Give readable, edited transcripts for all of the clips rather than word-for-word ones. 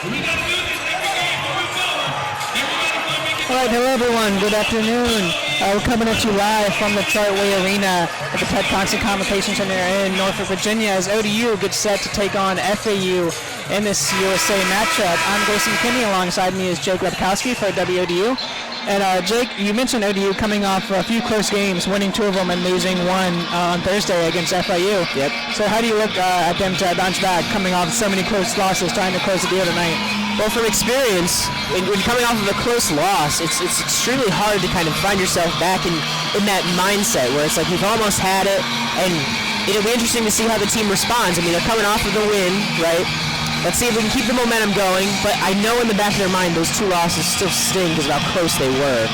All right, hello everyone. Good afternoon. We're coming at you live from the Chartway Arena at the Ted Conson Convocation Center in Norfolk, Virginia, as ODU gets set to take on FAU in this USA matchup. I'm Grayson McKinney. Alongside me is Jake Lepkowski for WODU. And Jake, you mentioned ODU coming off a few close games, winning 2 of them and losing 1 on Thursday against FAU. Yep. So how do you look at them to bounce back, coming off so many close losses, trying to close the deal tonight? Well, from experience, when coming off of a close loss, it's extremely hard to kind of find yourself back in that mindset where it's like you've almost had it, and it'll be interesting to see how the team responds. I mean, they're coming off of the win, right? Let's see if we can keep the momentum going, but I know in the back of their mind those 2 losses still sting because of how close they were.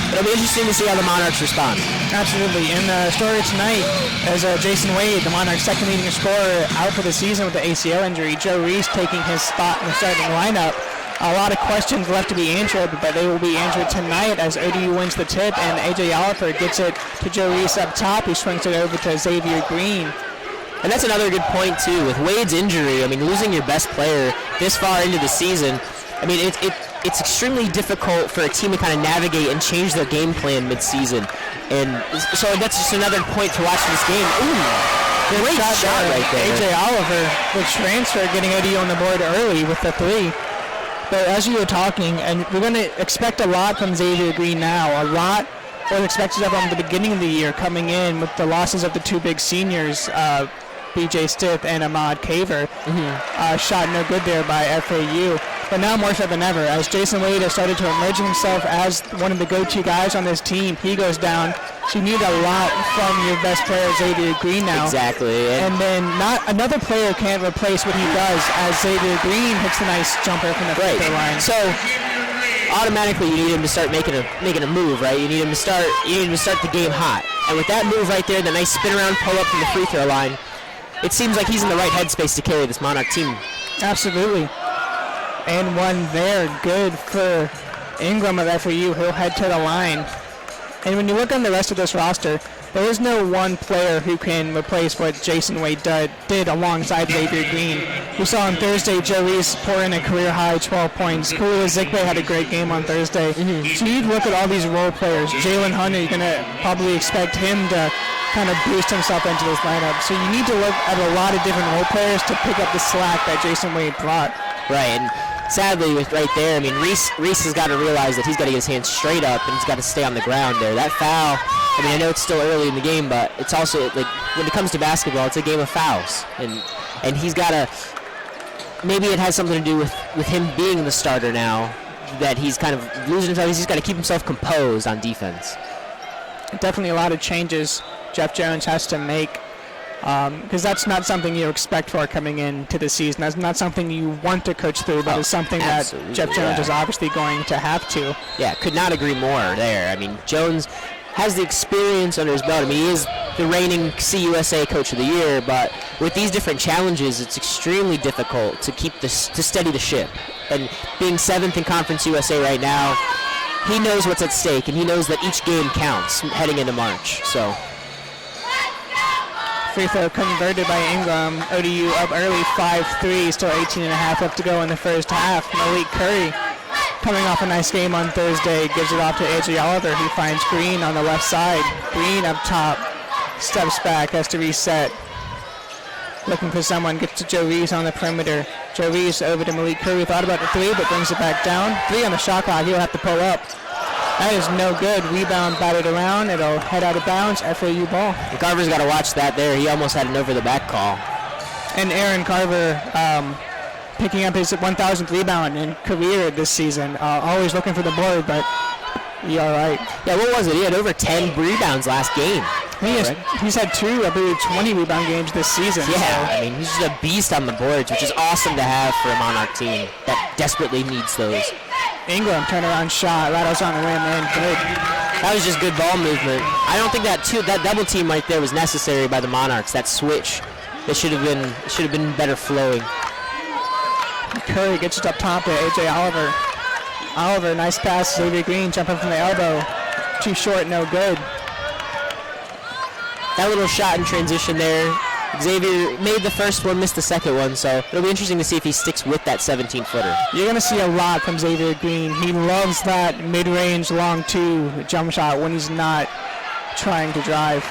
It'll be interesting to see how the Monarchs respond. Absolutely. In the story tonight, as Jason Wade, the Monarchs' second leading scorer, out for the season with the ACL injury, Joe Reese taking his spot in the starting lineup. A lot of questions left to be answered, but they will be answered tonight as ODU wins the tip and A.J. Oliver gets it to Joe Reese up top. He swings it over to Xavier Green. And that's another good point, too. With Wade's injury, I mean, losing your best player this far into the season, I mean, it's extremely difficult for a team to kind of navigate and change their game plan mid-season. And so that's just another point to watch this game. Ooh, great shot right there. A.J. Oliver, the transfer, getting ODU on the board early with the 3. But as you were talking, and we're going to expect a lot from Xavier Green now, a lot was expected of him at the beginning of the year, coming in with the losses of the 2 big seniors, B.J. Stith and Ahmad Kaver. Shot no good there by FAU. But now more so than ever, as Jason Wade has started to emerge himself as one of the go-to guys on this team, he goes down. So you need a lot from your best player, Xavier Green, now. Exactly. And then not another player can't replace what he does, as Xavier Green hits a nice jumper from the free throw line. So automatically you need him to start making a move, right? You need him to start the game hot. And with that move right there, the nice spin around pull up from the free throw line, it seems like he's in the right headspace to carry this Monarch team. Absolutely. And one there, good for Ingram of FAU. He'll head to the line. And when you look on the rest of this roster, there is no one player who can replace what Jason Wade did alongside Xavier Green. We saw on Thursday Joe Reese pour in a career-high 12 points. Kula Zikwe had a great game on Thursday. So you look at all these role players. Jalen Hunter, you're going to probably expect him to kind of boost himself into this lineup. So you need to look at a lot of different role players to pick up the slack that Jason Wade brought. Right, and sadly, with right there, I mean, Reese has got to realize that he's got to get his hands straight up and he's got to stay on the ground there. That foul, I mean, I know it's still early in the game, but it's also, like, when it comes to basketball, it's a game of fouls. And he's got to, maybe it has something to do with him being the starter now, that he's kind of losing himself. He's got to keep himself composed on defense. Definitely a lot of changes Jeff Jones has to make. Because that's not something you expect for coming into the season. That's not something you want to coach through, but it's something that Jeff Jones is obviously going to have to. Yeah, could not agree more there. I mean, Jones has the experience under his belt. I mean, he is the reigning CUSA Coach of the Year, but with these different challenges, it's extremely difficult to to steady the ship. And being 7th in Conference USA right now, he knows what's at stake, and he knows that each game counts heading into March. So. Free throw converted by Ingram. ODU up early, 5-3, still 18.5 left to go in the first half. Malik Curry, coming off a nice game on Thursday, gives it off to A.J. Oliver. He finds Green on the left side. Green up top, steps back, has to reset. Looking for someone, gets to Joe Reese on the perimeter. Joe Reese over to Malik Curry, thought about the 3, but brings it back down. 3 on the shot clock, he'll have to pull up. That is no good. Rebound batted around. It'll head out of bounds. FAU ball. Carver's got to watch that there. He almost had an over-the-back call. And Aaron Carver picking up his 1,000th rebound in career this season. Always looking for the board, but he all right. Yeah, what was it? He had over 10 rebounds last game. He's had 2, I believe, 20 rebound games this season. Yeah, so. I mean, he's just a beast on the boards, which is awesome to have for a Monarch team that desperately needs those. Ingram turnaround shot, rattles on the rim, and good. That was just good ball movement. I don't think that double team right there was necessary by the Monarchs. That switch, it should have been better flowing. Curry gets it up top to A.J. Oliver. Oliver, nice pass. Xavier Green jumping from the elbow. Too short, no good. That little shot in transition there, Xavier made the first one, missed the second one, so it'll be interesting to see if he sticks with that 17-footer. You're going to see a lot from Xavier Green. He loves that mid-range long 2 jump shot when he's not trying to drive.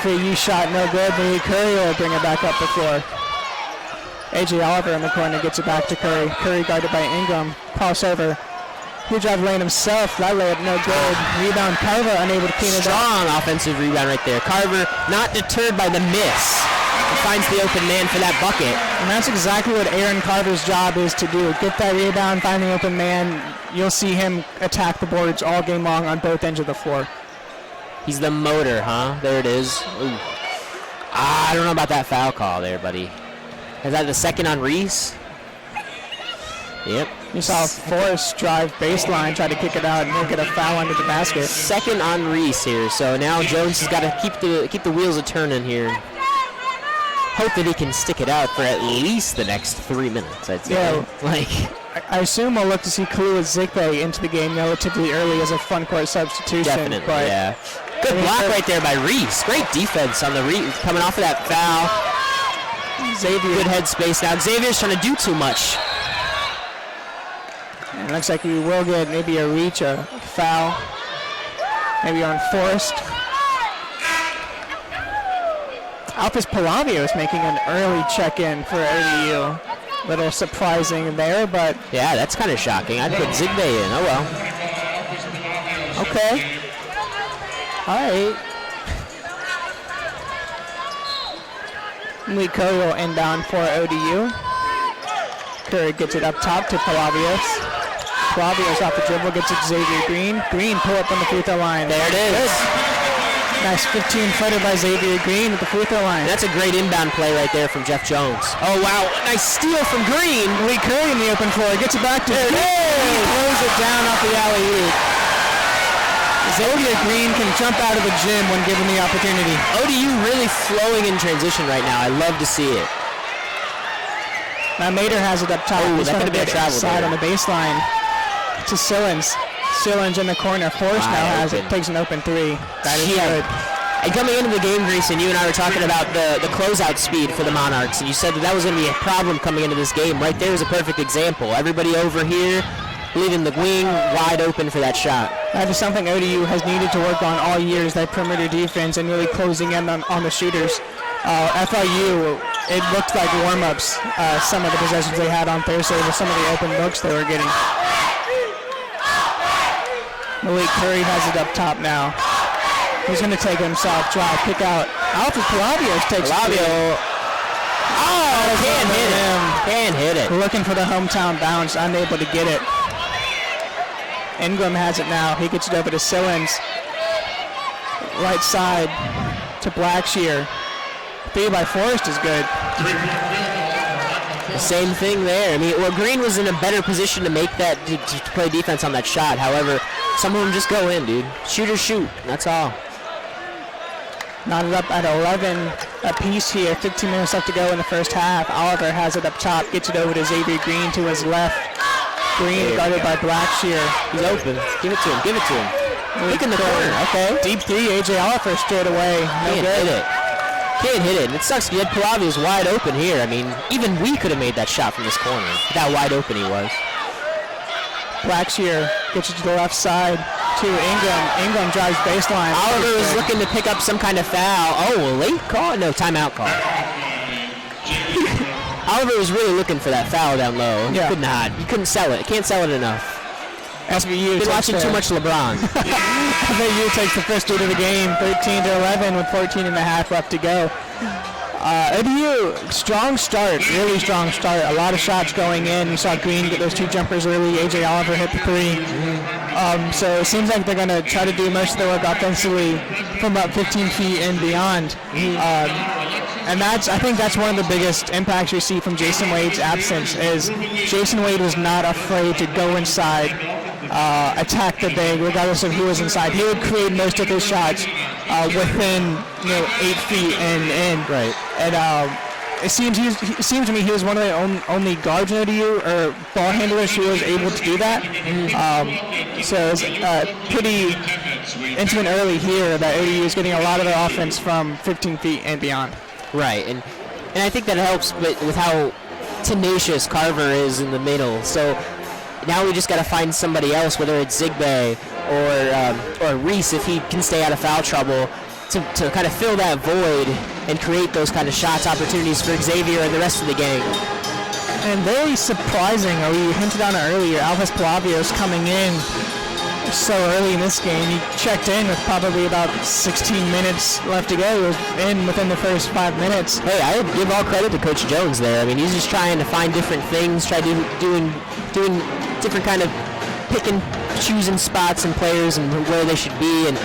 FAU shot no good, but Curry will bring it back up the floor. A.J. Oliver in the corner gets it back to Curry. Curry guarded by Ingram. Crossover. He drive lane himself. That layup no good. Rebound Carver unable to clean it up. Strong offensive rebound right there. Carver not deterred by the miss. He finds the open man for that bucket. And that's exactly what Aaron Carver's job is to do. Get that rebound, find the open man. You'll see him attack the boards all game long on both ends of the floor. He's the motor, huh? There it is. Ooh. I don't know about that foul call there, buddy. Is that the second on Reese? Yep. You saw Forrest drive baseline, try to kick it out, and he'll get a foul under the basket. Second on Reese here, so now Jones has got to keep the wheels a turning here. Hope that he can stick it out for at least the next 3 minutes, I'd say. Yeah. Like, I assume we'll look to see Kalu Zikpe into the game relatively early as a front court substitution. Definitely, but yeah. Good block right there by Reese. Great defense on the coming off of that foul. Xavier, good headspace now. Xavier's trying to do too much. And it looks like we will get maybe a reach, a foul, maybe on Forrest. Alphys Palavio is making an early check-in for ODU. Little surprising there, but... Yeah, that's kind of shocking. I'd put Zigbe in. Oh, well. Okay. All right. Lee Curry will inbound for ODU. Curry gets it up top to Palavios. Palavios off the dribble, gets it to Xavier Green. Green pull up on the free throw line. There it is. Good. Nice 15-footer by Xavier Green at the free throw line. That's a great inbound play right there from Jeff Jones. Oh, wow. Nice steal from Green. Lee Curry in the open floor. Gets it back to Green. He throws it down off the alley-oop. Xavier Green can jump out of the gym when given the opportunity. ODU really flowing in transition right now. I love to see it. Now Mater has it up top. Oh, He's that trying to could be a get travel side there. on the baseline to Sillins. Sillins in the corner. Forrest now has it. Takes an open 3. That is good. And coming into the game, Grayson, you and I were talking about the closeout speed for the Monarchs, and you said that was going to be a problem coming into this game. Right there is a perfect example. Everybody over here leaving the wing wide open for that shot. That is something ODU has needed to work on all year, is that perimeter defense and really closing in on the shooters. FIU, it looked like warm-ups, some of the possessions they had on Thursday with some of the open looks they were getting. Malik Curry has it up top now. He's going to take himself, drive, pick out. Alphys Palavios takes Palavio. Oh, can't hit it. Can't hit it. Looking for the hometown bounce, unable to get it. Ingram has it now. He gets it over to Sillins. Right side to Blackshear. 3 by Forrest is good. The same thing there. I mean, well, Green was in a better position to make that, to play defense on that shot. However, some of them just go in, dude. Shoot or shoot. That's all. Knotted up at 11 apiece here. 15 minutes left to go in the first half. Oliver has it up top. Gets it over to Xavier Green to his left. Green guarded by Blackshear. He's open. Give it to him. Give it to him. Look in the corner. Okay. Deep 3. A.J. Oliver straight away. Can't hit it. Can't hit it. And it sucks. He had Palavios wide open here. I mean, even we could have made that shot from this corner. How wide open he was. Blackshear gets it to the left side to Ingram. Ingram drives baseline. Oliver was looking to pick up some kind of foul. Oh, late call? No, timeout call. Oliver was really looking for that foul down low. Yeah. He could not. You couldn't sell it. Can't sell it enough. SVU Been watching too much LeBron. SVU takes the first lead of the game, 13-11 with 14 and a half left to go. ODU, strong start, really strong start. A lot of shots going in. You saw Green get those 2 jumpers early. A.J. Oliver hit the 3. So it seems like they're going to try to do most of their work offensively from about 15 feet and beyond. And I think that's one of the biggest impacts you see from Jason Wade's absence is Jason Wade was not afraid to go inside, attack the big, regardless of who was inside. He would create most of his shots within 8 feet and in. Right. And it seems to me he was one of the only guards in ODU or ball handlers who was able to do that. So it's pretty intimate early here that ODU is getting a lot of their offense from 15 feet and beyond. Right, and I think that helps with how tenacious Carver is in the middle. So now we just got to find somebody else, whether it's Zigbe or Reese, if he can stay out of foul trouble, to kind of fill that void and create those kind of shots opportunities for Xavier and the rest of the gang. And very surprising, we hinted on it earlier, Alvis Palavios coming in so early in this game. He checked in with probably about 16 minutes left to go. He was in within the first 5 minutes. Hey, I would give all credit to Coach Jones there. I mean, he's just trying to find different things, doing different kind of picking, choosing spots and players and where they should be and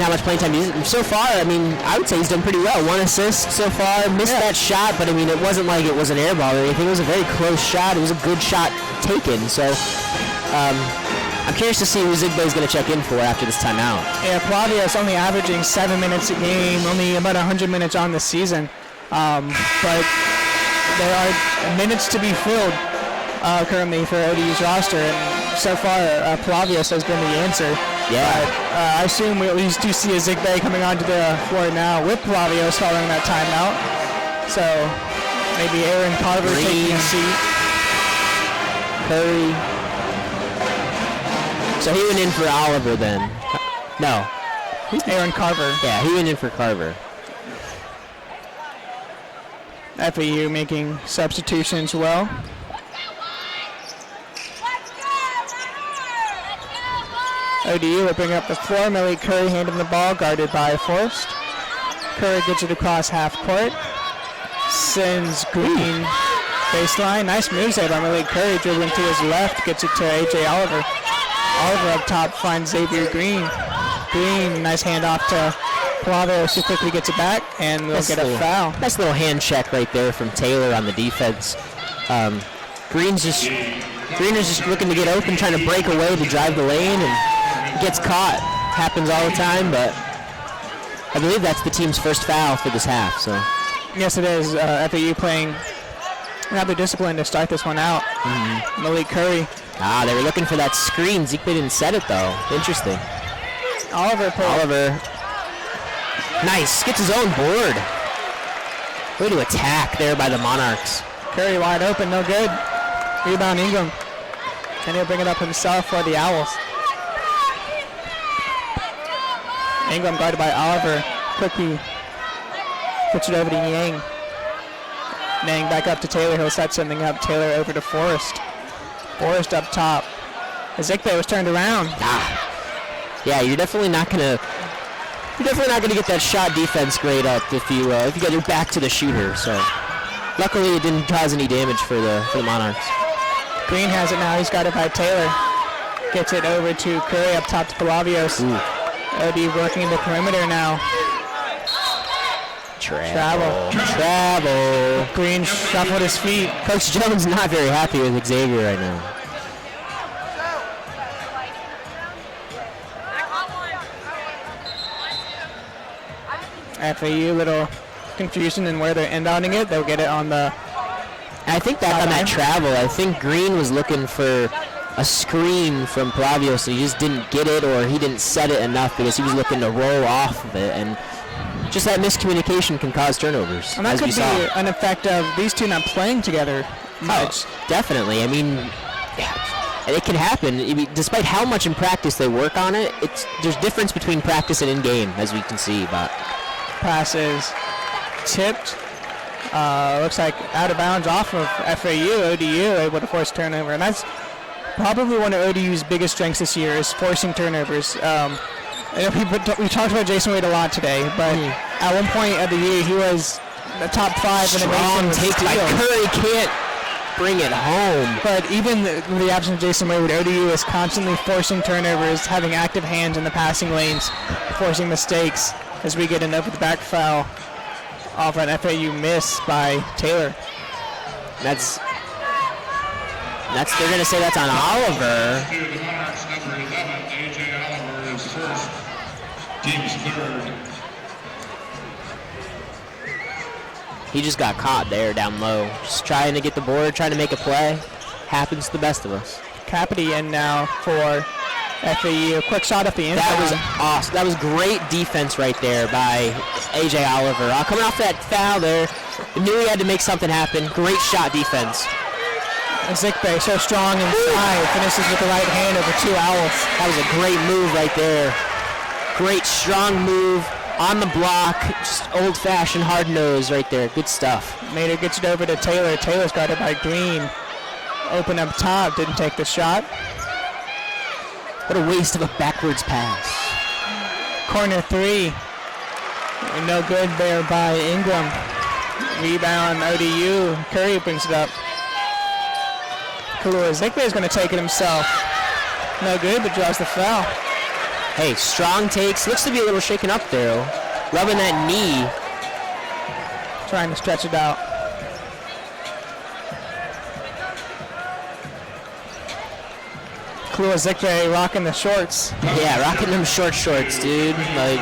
how much playing time. So far, I mean, I would say he's done pretty well. 1 assist so far. Missed that shot, but I mean, it wasn't like it was an air ball or anything. It was a very close shot. It was a good shot taken. So I'm curious to see who Zigbe's going to check in for after this timeout. Yeah, Palavios only averaging 7 minutes a game, only about 100 minutes on the season. But there are minutes to be filled currently for ODU's roster, and so far Palavios has been the answer. Yeah. But I assume we at least do see a Zigbe coming onto the floor now with Palavios following that timeout. So maybe Aaron Carver taking a seat. Curry. So he went in for Oliver then. No. Aaron Carver. Yeah, he went in for Carver. FAU making substitutions well. ODU will bring up the floor. Malik Curry handing the ball, guarded by Forrest. Curry gets it across half court. Sends Green baseline. Nice moves there by Malik Curry, dribbling to his left, gets it to A.J. Oliver. Oliver up top finds Xavier Green. Green, nice handoff to Palavios, who quickly gets it back, and they'll get a foul. Nice little hand check right there from Taylor on the defense. Green's just looking to get open, trying to break away to drive the lane, and gets caught. Happens all the time, but I believe that's the team's first foul for this half. So yes, it is. FAU playing rather disciplined to start this one out. Mm-hmm. Malik Curry. They were looking for that screen. Zeke didn't set it though. Interesting. Oliver. Nice. Gets his own board. Way to attack there by the Monarchs. Curry wide open, no good. Rebound Ingram. And he'll bring it up himself for the Owls. Ingram guarded by Oliver. Quickly puts it over to Yang. Yang back up to Taylor. He'll set something up. Taylor over to Forrest. Forrest up top. Ezekbe was turned around. Yeah, you're definitely not gonna get that shot defense grade up if you get your back to the shooter. So luckily it didn't cause any damage for the Monarchs. Green has it now. He's got it by Taylor. Gets it over to Curry up top to Palavios. OD working the perimeter now. Travel. Green shuffled his feet. Coach Jones not very happy with Xavier right now. FAU, little confusion in where they're inbounding it. They'll get it on the... I think back on that travel, I think Green was looking for a screen from Palavios, so he just didn't get it, or he didn't set it enough because he was looking to roll off of it, and just that miscommunication can cause turnovers. And that could be an effect of these two not playing together much. Oh, definitely. I mean, it can happen. I mean, despite how much in practice they work on it, there's difference between practice and in-game, as we can see. But passes tipped. Looks like out of bounds off of FAU. ODU able to force turnover, and that's probably one of ODU's biggest strengths this year is forcing turnovers. We talked about Jason Wade a lot today, but at one point of the year he was the top 5 in the nation. Strong take by Curry, can't bring it home. But even the absence of Jason Wade, ODU is constantly forcing turnovers, having active hands in the passing lanes, forcing mistakes as we get an over the back foul off an FAU miss by Taylor. That's they're gonna say that's on Oliver. He just got caught there down low. Just trying to get the board, trying to make a play. Happens to the best of us. Capity in now for FAU. Quick shot at the end. That was awesome. That was great defense right there by A.J. Oliver. Coming off that foul there, knew he had to make something happen. Great shot defense. Zikbe so strong inside, finishes with the right hand over 2 Owls. That was a great move right there. Great strong move on the block. Just old-fashioned hard nose right there. Good stuff. Mater gets it over to Taylor. Taylor's guarded by Green. Open up top, didn't take the shot. What a waste of a backwards pass. Corner 3. No good there by Ingram. Rebound ODU. Curry brings it up. Kalua Zikbe is going to take it himself. No good, but draws the foul. Hey, strong takes. Looks to be a little shaken up there. Rubbing that knee. Trying to stretch it out. Kalua Zikbe rocking the shorts. Yeah, rocking them shorts, dude. Like,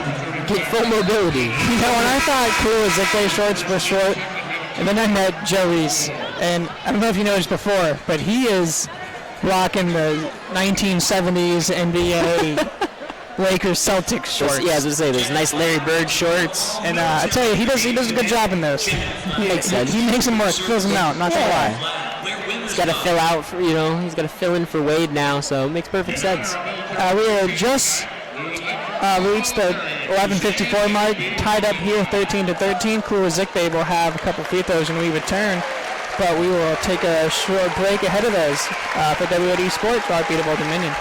get full mobility. You know, when I thought Kalua Zikbe shorts were short, and then I met Joey's, and I don't know if you noticed before, but he is rocking the 1970s NBA Lakers Celtics shorts. Yeah, I was gonna say those nice Larry Bird shorts. And I tell you, he does a good job in those. Makes sense. He makes them work, fills them out. Not gonna lie. He's got to fill out for, he's got to fill in for Wade now, so it makes perfect sense. We are just reached the 11:54 mark, tied up here 13-13. Kalua Zikbe will have a couple free throws when we return, but we will take a short break ahead of those for WOD Sports, brought to you by Dominion.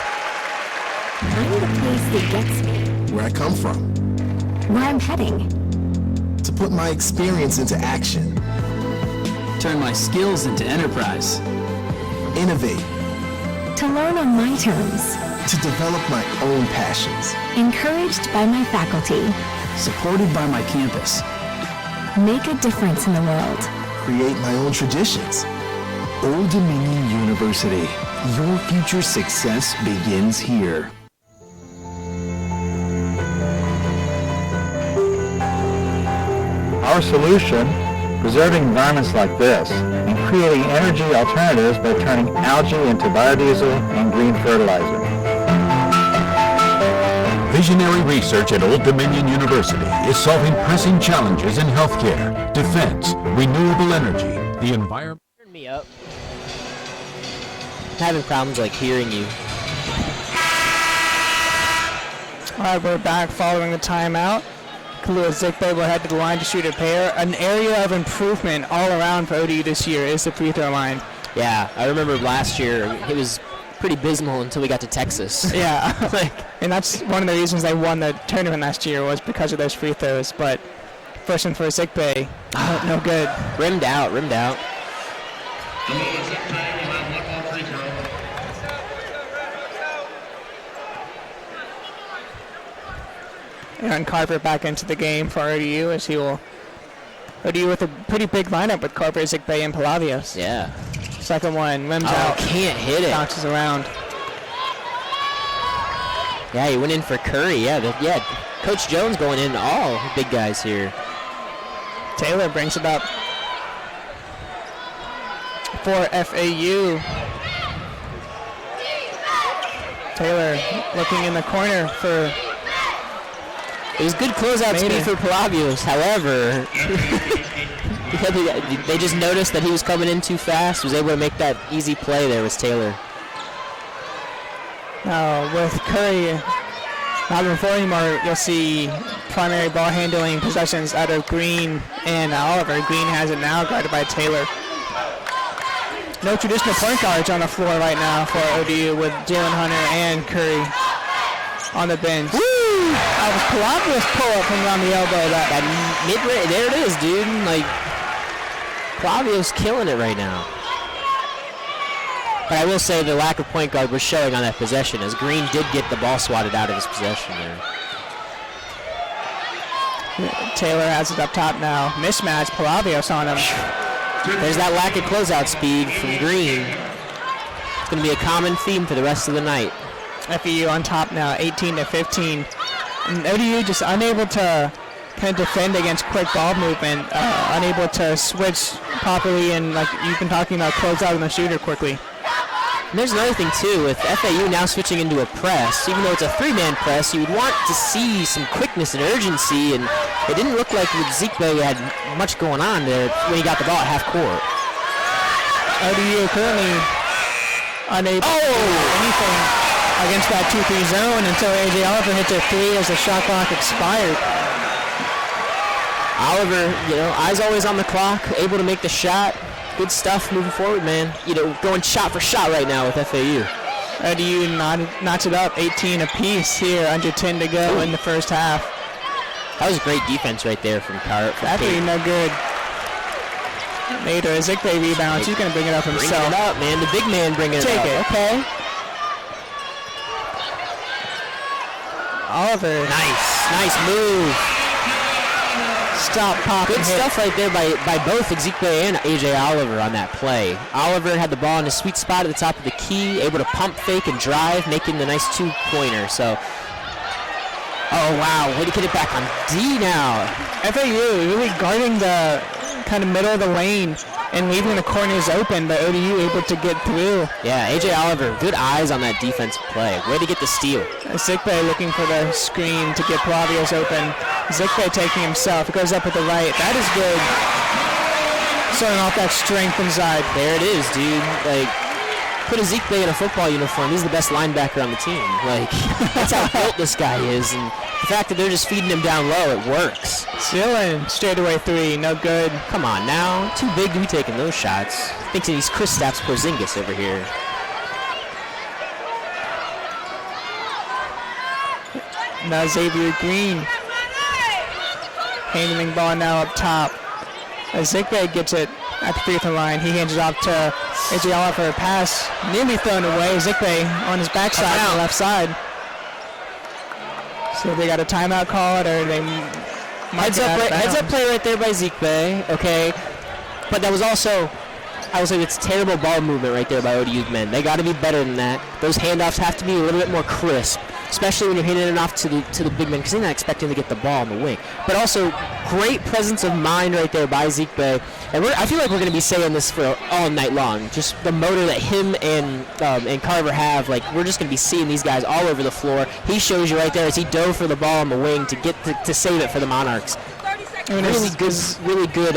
I'm the place that gets me. Where I come from. Where I'm heading. To put my experience into action. Turn my skills into enterprise. Innovate. To learn on my terms. To develop my own passions. Encouraged by my faculty. Supported by my campus. Make a difference in the world. Create my own traditions. Old Dominion University. Your future success begins here. Our solution, preserving environments like this and creating energy alternatives by turning algae into biodiesel and green fertilizer. Visionary research at Old Dominion University is solving pressing challenges in healthcare, defense, renewable energy, the environment. Turn me up. I'm having problems like hearing you. All right, we're back following the timeout. Kalua Zikbe will head to the line to shoot a pair. An area of improvement all around for ODU this year is the free throw line. Yeah, I remember last year it was pretty abysmal until we got to Texas. Yeah, and that's one of the reasons they won the tournament last year was because of those free throws. But first one for Zikbe, no good. Rimmed out. Aaron Carver back into the game for ODU as he will ODU with a pretty big lineup with Carver, Zikbe, and Palavios. Yeah. Second one, rims out. Can't hit it. Bounces around. Yeah, he went in for Curry. Yeah, Coach Jones going in all big guys here. Taylor brings it up for FAU. Taylor looking in the corner for... It was good closeout speed for Palavios. However, they just noticed that he was coming in too fast. Was able to make that easy play there was Taylor. Now with Curry not before anymore, you'll see primary ball handling possessions out of Green and Oliver. Green has it now, guarded by Taylor. No traditional point guards on the floor right now for ODU with Jalen Hunter and Curry on the bench. Woo! That was Palavios pull up from around the elbow. That mid-range, there it is, dude. Like, Palavios killing it right now. But I will say the lack of point guard was showing on that possession as Green did get the ball swatted out of his possession there. Taylor has it up top now. Mismatch, Palavios on him. There's that lack of closeout speed from Green. It's going to be a common theme for the rest of the night. FAU on top now, 18-15. And ODU just unable to kind of defend against quick ball movement, unable to switch properly and, like you've been talking about, close out on the shooter quickly. And there's another thing too, with FAU now switching into a press, even though it's a 3-man press, you would want to see some quickness and urgency, and it didn't look like with Zekbe had much going on there when he got the ball at half court. ODU currently unable to do anything against that 2-3 zone until A.J. Oliver hits a 3 as the shot clock expired. Oliver, eyes always on the clock, able to make the shot. Good stuff moving forward, man. Going shot for shot right now with FAU. ODU knocks it up 18 apiece here, under 10 to go in the first half. That was a great defense right there from Cart. That's really no good. Later, Ezekwe rebounds. He's going to bring it up himself. Bring it up, man. The big man bringing it up. Take it. Okay. Oliver. Nice move. Stop popping. Good stuff right there by both Ezekwe and A.J. Oliver on that play. Oliver had the ball in a sweet spot at the top of the key, able to pump fake and drive, making the nice 2-pointer. So, oh wow, way to get it back on D now. FAU really guarding the kind of middle of the lane and leaving the corners open, but ODU able to get through. Yeah, A.J. Oliver, good eyes on that defensive play. Way to get the steal. Zekbe looking for the screen to get Palavios open. Zekbe taking himself. It goes up at the right. That is good. Starting off that strength inside. There it is, dude. Like, put Ezekwe in a football uniform. He's the best linebacker on the team. Like, that's how built this guy is. And the fact that they're just feeding him down low, it works. Sealing, straightaway 3, no good. Come on now. Too big to be taking those shots. Thinks he's Kristaps Porzingis over here. Now Xavier Green. Handling ball now up top. Ezekwe gets it at the free throw line. He hands it off to A.J. Oliver for a pass. Nearly thrown away. Ezekwe on his backside on the left side. So they got a timeout called, or they might heads up play right there by Zekbe, okay. But that was also, I would say, it's terrible ball movement right there by ODU's men. They got to be better than that. Those handoffs have to be a little bit more crisp, especially when you're handing it off to the big men, because they're not expecting to get the ball on the wing. But also, great presence of mind right there by Zekbe. And I feel like we're going to be saying this for all night long. Just the motor that him and Carver have, like, we're just going to be seeing these guys all over the floor. He shows you right there as he dove for the ball on the wing to get to save it for the Monarchs. I mean, really good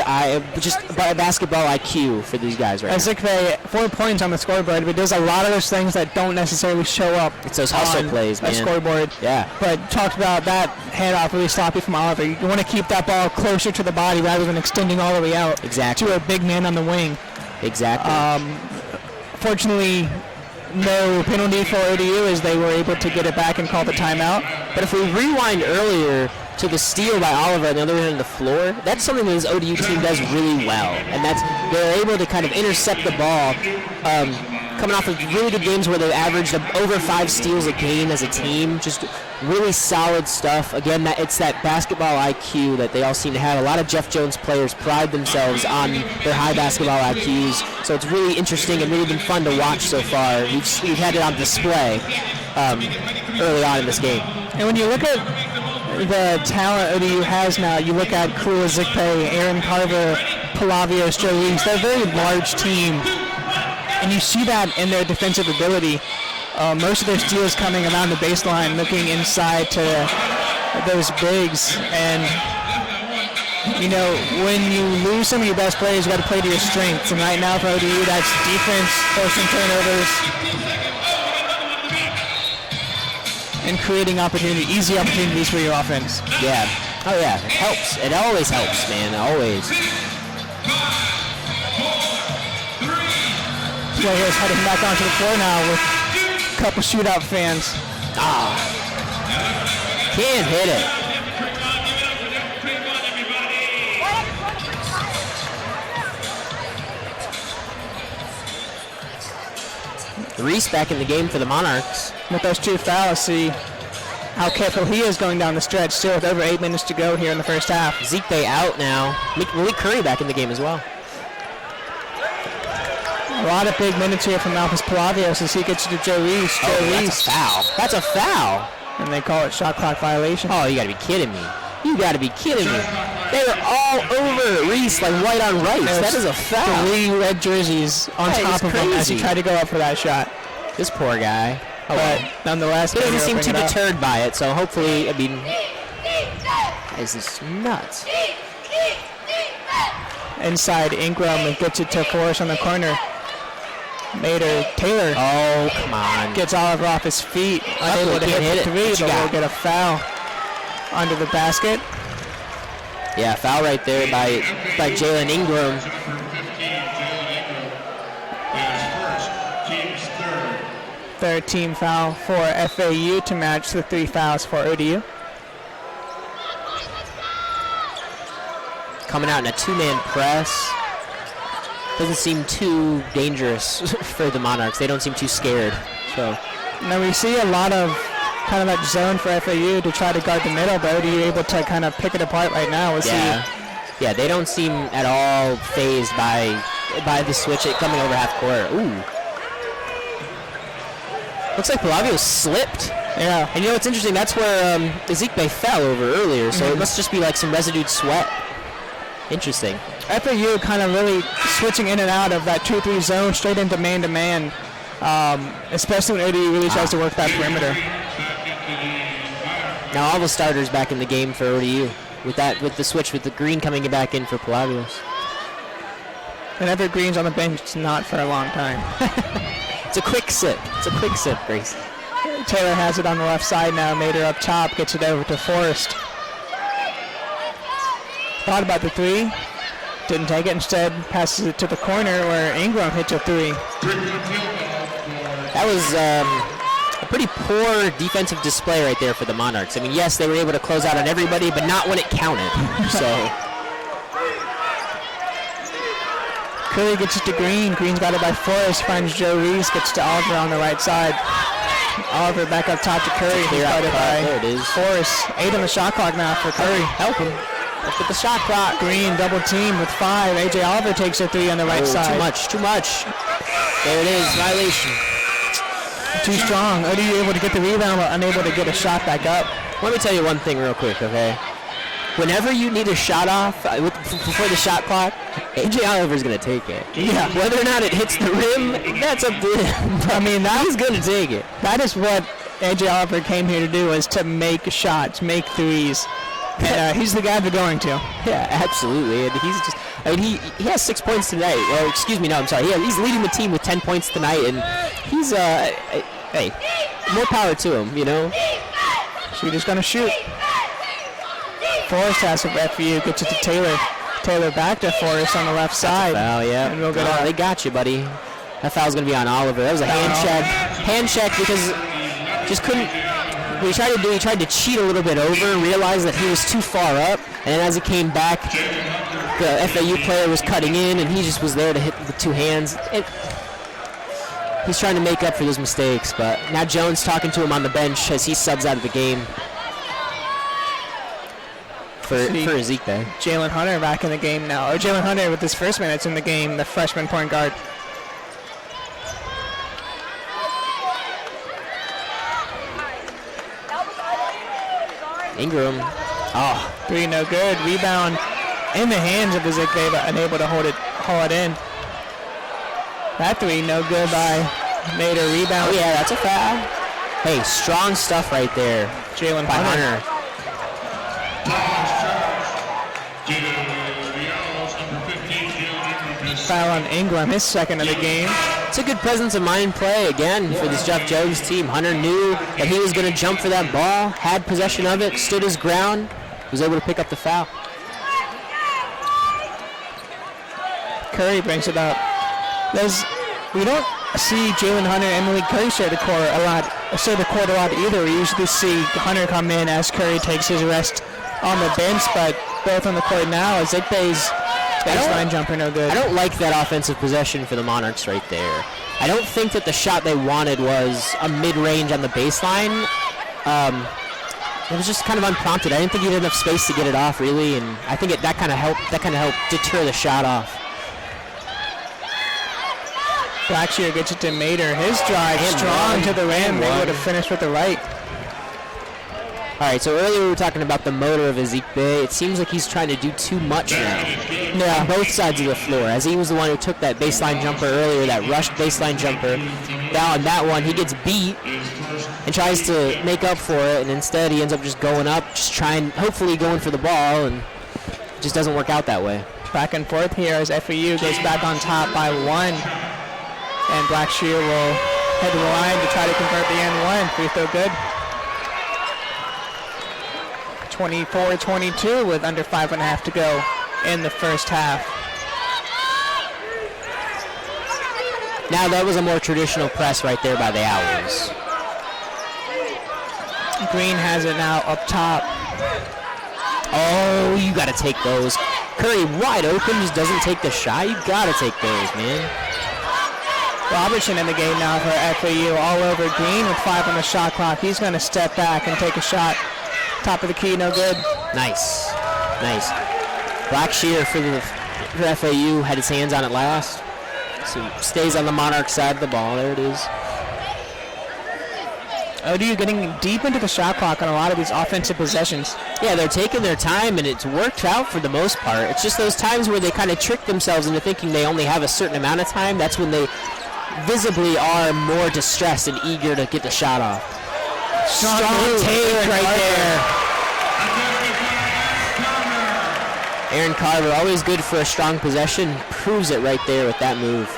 just basketball IQ for these guys right now. Ezekwe, 4 points on the scoreboard, but does a lot of those things that don't necessarily show up. It's those hustle plays, man. Scoreboard. Yeah. But talked about that handoff really sloppy from Oliver. You want to keep that ball closer to the body rather than extending all the way out. Exactly. To a big man on the wing. Exactly. Fortunately, no penalty for ODU as they were able to get it back and call the timeout. But if we rewind earlier to the steal by Oliver on the other end of the floor, that's something that this ODU team does really well. And they're able to kind of intercept the ball, coming off of really good games where they've averaged over 5 steals a game as a team. Just really solid stuff. Again, it's that basketball IQ that they all seem to have. A lot of Jeff Jones players pride themselves on their high basketball IQs. So it's really interesting and really been fun to watch so far. We've had it on display early on in this game. And when you look at the talent ODU has now, you look at Kula Ezekwe, Aaron Carver, Palavios, Joe Reese, they're a very large team. And you see that in their defensive ability. Most of their steals coming around the baseline, looking inside to those bigs. And, when you lose some of your best players, you got to play to your strengths. And right now for ODU, that's defense, forcing turnovers, and creating easy opportunities for your offense. Yeah. Oh, yeah. It helps. It always helps, man. Always. Players heading back onto the floor now with a couple shootout fans. Can't hit it. Reese back in the game for the Monarchs. With those 2 fouls, see how careful he is going down the stretch, still with over 8 minutes to go here in the first half. Zekbe out now. Malik Curry back in the game as well. A lot of big minutes here from Malphus Palavios as he gets to Joe Reese. That's a foul. That's a foul. And they call it shot clock violation. Oh, you got to be kidding me. You got to be kidding me. They were all over Reese like white on rice. That is a foul. 3 red jerseys on top of him as he tried to go up for that shot. This poor guy. Oh, but well. nonetheless, He doesn't Mater seem too opening it up. deterred by it, so hopefully, I mean, this is nuts. Inside, Ingram gets it to Forrest on the corner. Mater, Taylor. Oh, come on. Gets Oliver off his feet. Unable to hit the three, but will get a foul under the basket. Yeah, foul right there by Jalen Ingram. Third team foul for FAU to match the 3 fouls for ODU. Coming out in a two-man press. Doesn't seem too dangerous for the Monarchs. They don't seem too scared. So now we see a lot of kind of that zone for FAU to try to guard the middle, but ODU able to kind of pick it apart right now. We'll see. Yeah, they don't seem at all phased by the switch coming over half court. Ooh. Looks like Palavios slipped. Yeah. And you know what's interesting? That's where Ezekbe fell over earlier, so it must just be like some residued sweat. Interesting. FAU kind of really switching in and out of that 2-3 zone straight into man-to-man, especially when ODU really tries to work that perimeter. Now all the starters back in the game for ODU with the switch with the Green coming back in for Palavios. Whenever Green's on the bench, it's not for a long time. It's a quick sip. Grace. Taylor has it on the left side now. Mater up top, gets it over to Forrest. Thought about the three, didn't take it. Instead, passes it to the corner where Ingram hits a three. That was a pretty poor defensive display right there for the Monarchs. I mean, yes, they were able to close out on everybody, but not when it counted. So Curry gets it to Green. Green's got it by Forrest. Finds Joe Reese. Gets to Oliver on the right side. Oliver back up top to Curry. He's got it by there it is. Forrest. 8 on the shot clock now for Curry. Help him. Look at the shot clock. Green double team with 5. AJ Oliver takes a 3 on the right side. Too much. There it is. Violation. Too strong. ODU able to get the rebound, but unable to get a shot back up. Let me tell you one thing real quick, okay? Whenever you need a shot off before the shot clock, AJ Oliver's going to take it. Yeah. Whether or not it hits the rim, that's up to him. I mean, he's going to take it. That is what AJ Oliver came here to do, is to make shots, make threes. And he's the guy they're going to. Yeah, absolutely. And he's just, I mean, he has 6 points tonight. Or excuse me, no, I'm sorry. He's leading the team with 10 points tonight, and he's hey, more power to him, you know. So he's just gonna shoot. Forrest has it for FAU, gets it to Taylor. Taylor back to Forrest on the left side. Foul, yeah. And we'll get they got you, buddy. That foul's gonna be on Oliver. That was a hand check because just couldn't. What he tried to cheat a little bit over, realized that he was too far up, and as he came back, the FAU player was cutting in, and he just was there to hit with 2 hands. He's trying to make up for those mistakes, but now Jones talking to him on the bench as he subs out of the game for Ezekbe. Jalen Hunter back in the game now. Or Jalen Hunter with his first minutes in the game, the freshman point guard. Ingram. 3 no good. Rebound in the hands of Ezekbe, but unable to haul it in. That 3 no good by Mater. Rebound. Oh yeah, that's a foul. Hey, strong stuff right there. Jalen by Hunter. Foul on Ingram, his second of the game. It's a good presence of mind play again for this Jeff Jones team. Hunter knew that he was going to jump for that ball, had possession of it, stood his ground, was able to pick up the foul. Curry brings it up. We don't see Jalen Hunter and Malik Curry share the court a lot either. We usually see Hunter come in as Curry takes his rest on the bench, but both on the court now. Ezekbe's baseline jumper no good. I don't like that offensive possession for the Monarchs right there. I don't think that the shot they wanted was a mid-range on the baseline. It was just kind of unprompted. I didn't think he had enough space to get it off, really, and I think that kind of helped deter the shot off. Blackshear gets it to Mater. His drive strong to the rim. Able to finish with the right. All right, so earlier we were talking about the motor of Ezek Bey. It seems like he's trying to do too much now on both sides of the floor, as he was the one who took that baseline jumper earlier, that rushed baseline jumper. Now on that one, he gets beat and tries to make up for it, and instead he ends up just going up, just trying, hopefully going for the ball, and it just doesn't work out that way. Back and forth here as FAU goes back on top by 1. And Blackshear will head to the line to try to convert the N1. Free throw good. 24-22 with under 5.5 to go in the first half. Now that was a more traditional press right there by the Owls. Green has it now up top. Oh, you got to take those. Curry wide open, just doesn't take the shot. You got to take those, man. Robertson in the game now for FAU, all over Green with 5 on the shot clock. He's going to step back and take a shot. Top of the key, no good. Nice, nice. Blackshear for FAU had his hands on it last. So stays on the Monarch side of the ball. There it is. ODU getting deep into the shot clock on a lot of these offensive possessions. Yeah, they're taking their time, and it's worked out for the most part. It's just those times where they kind of trick themselves into thinking they only have a certain amount of time. That's when they visibly are more distressed and eager to get the shot off. Strong take right there. Aaron Carver, always good for a strong possession, proves it right there with that move.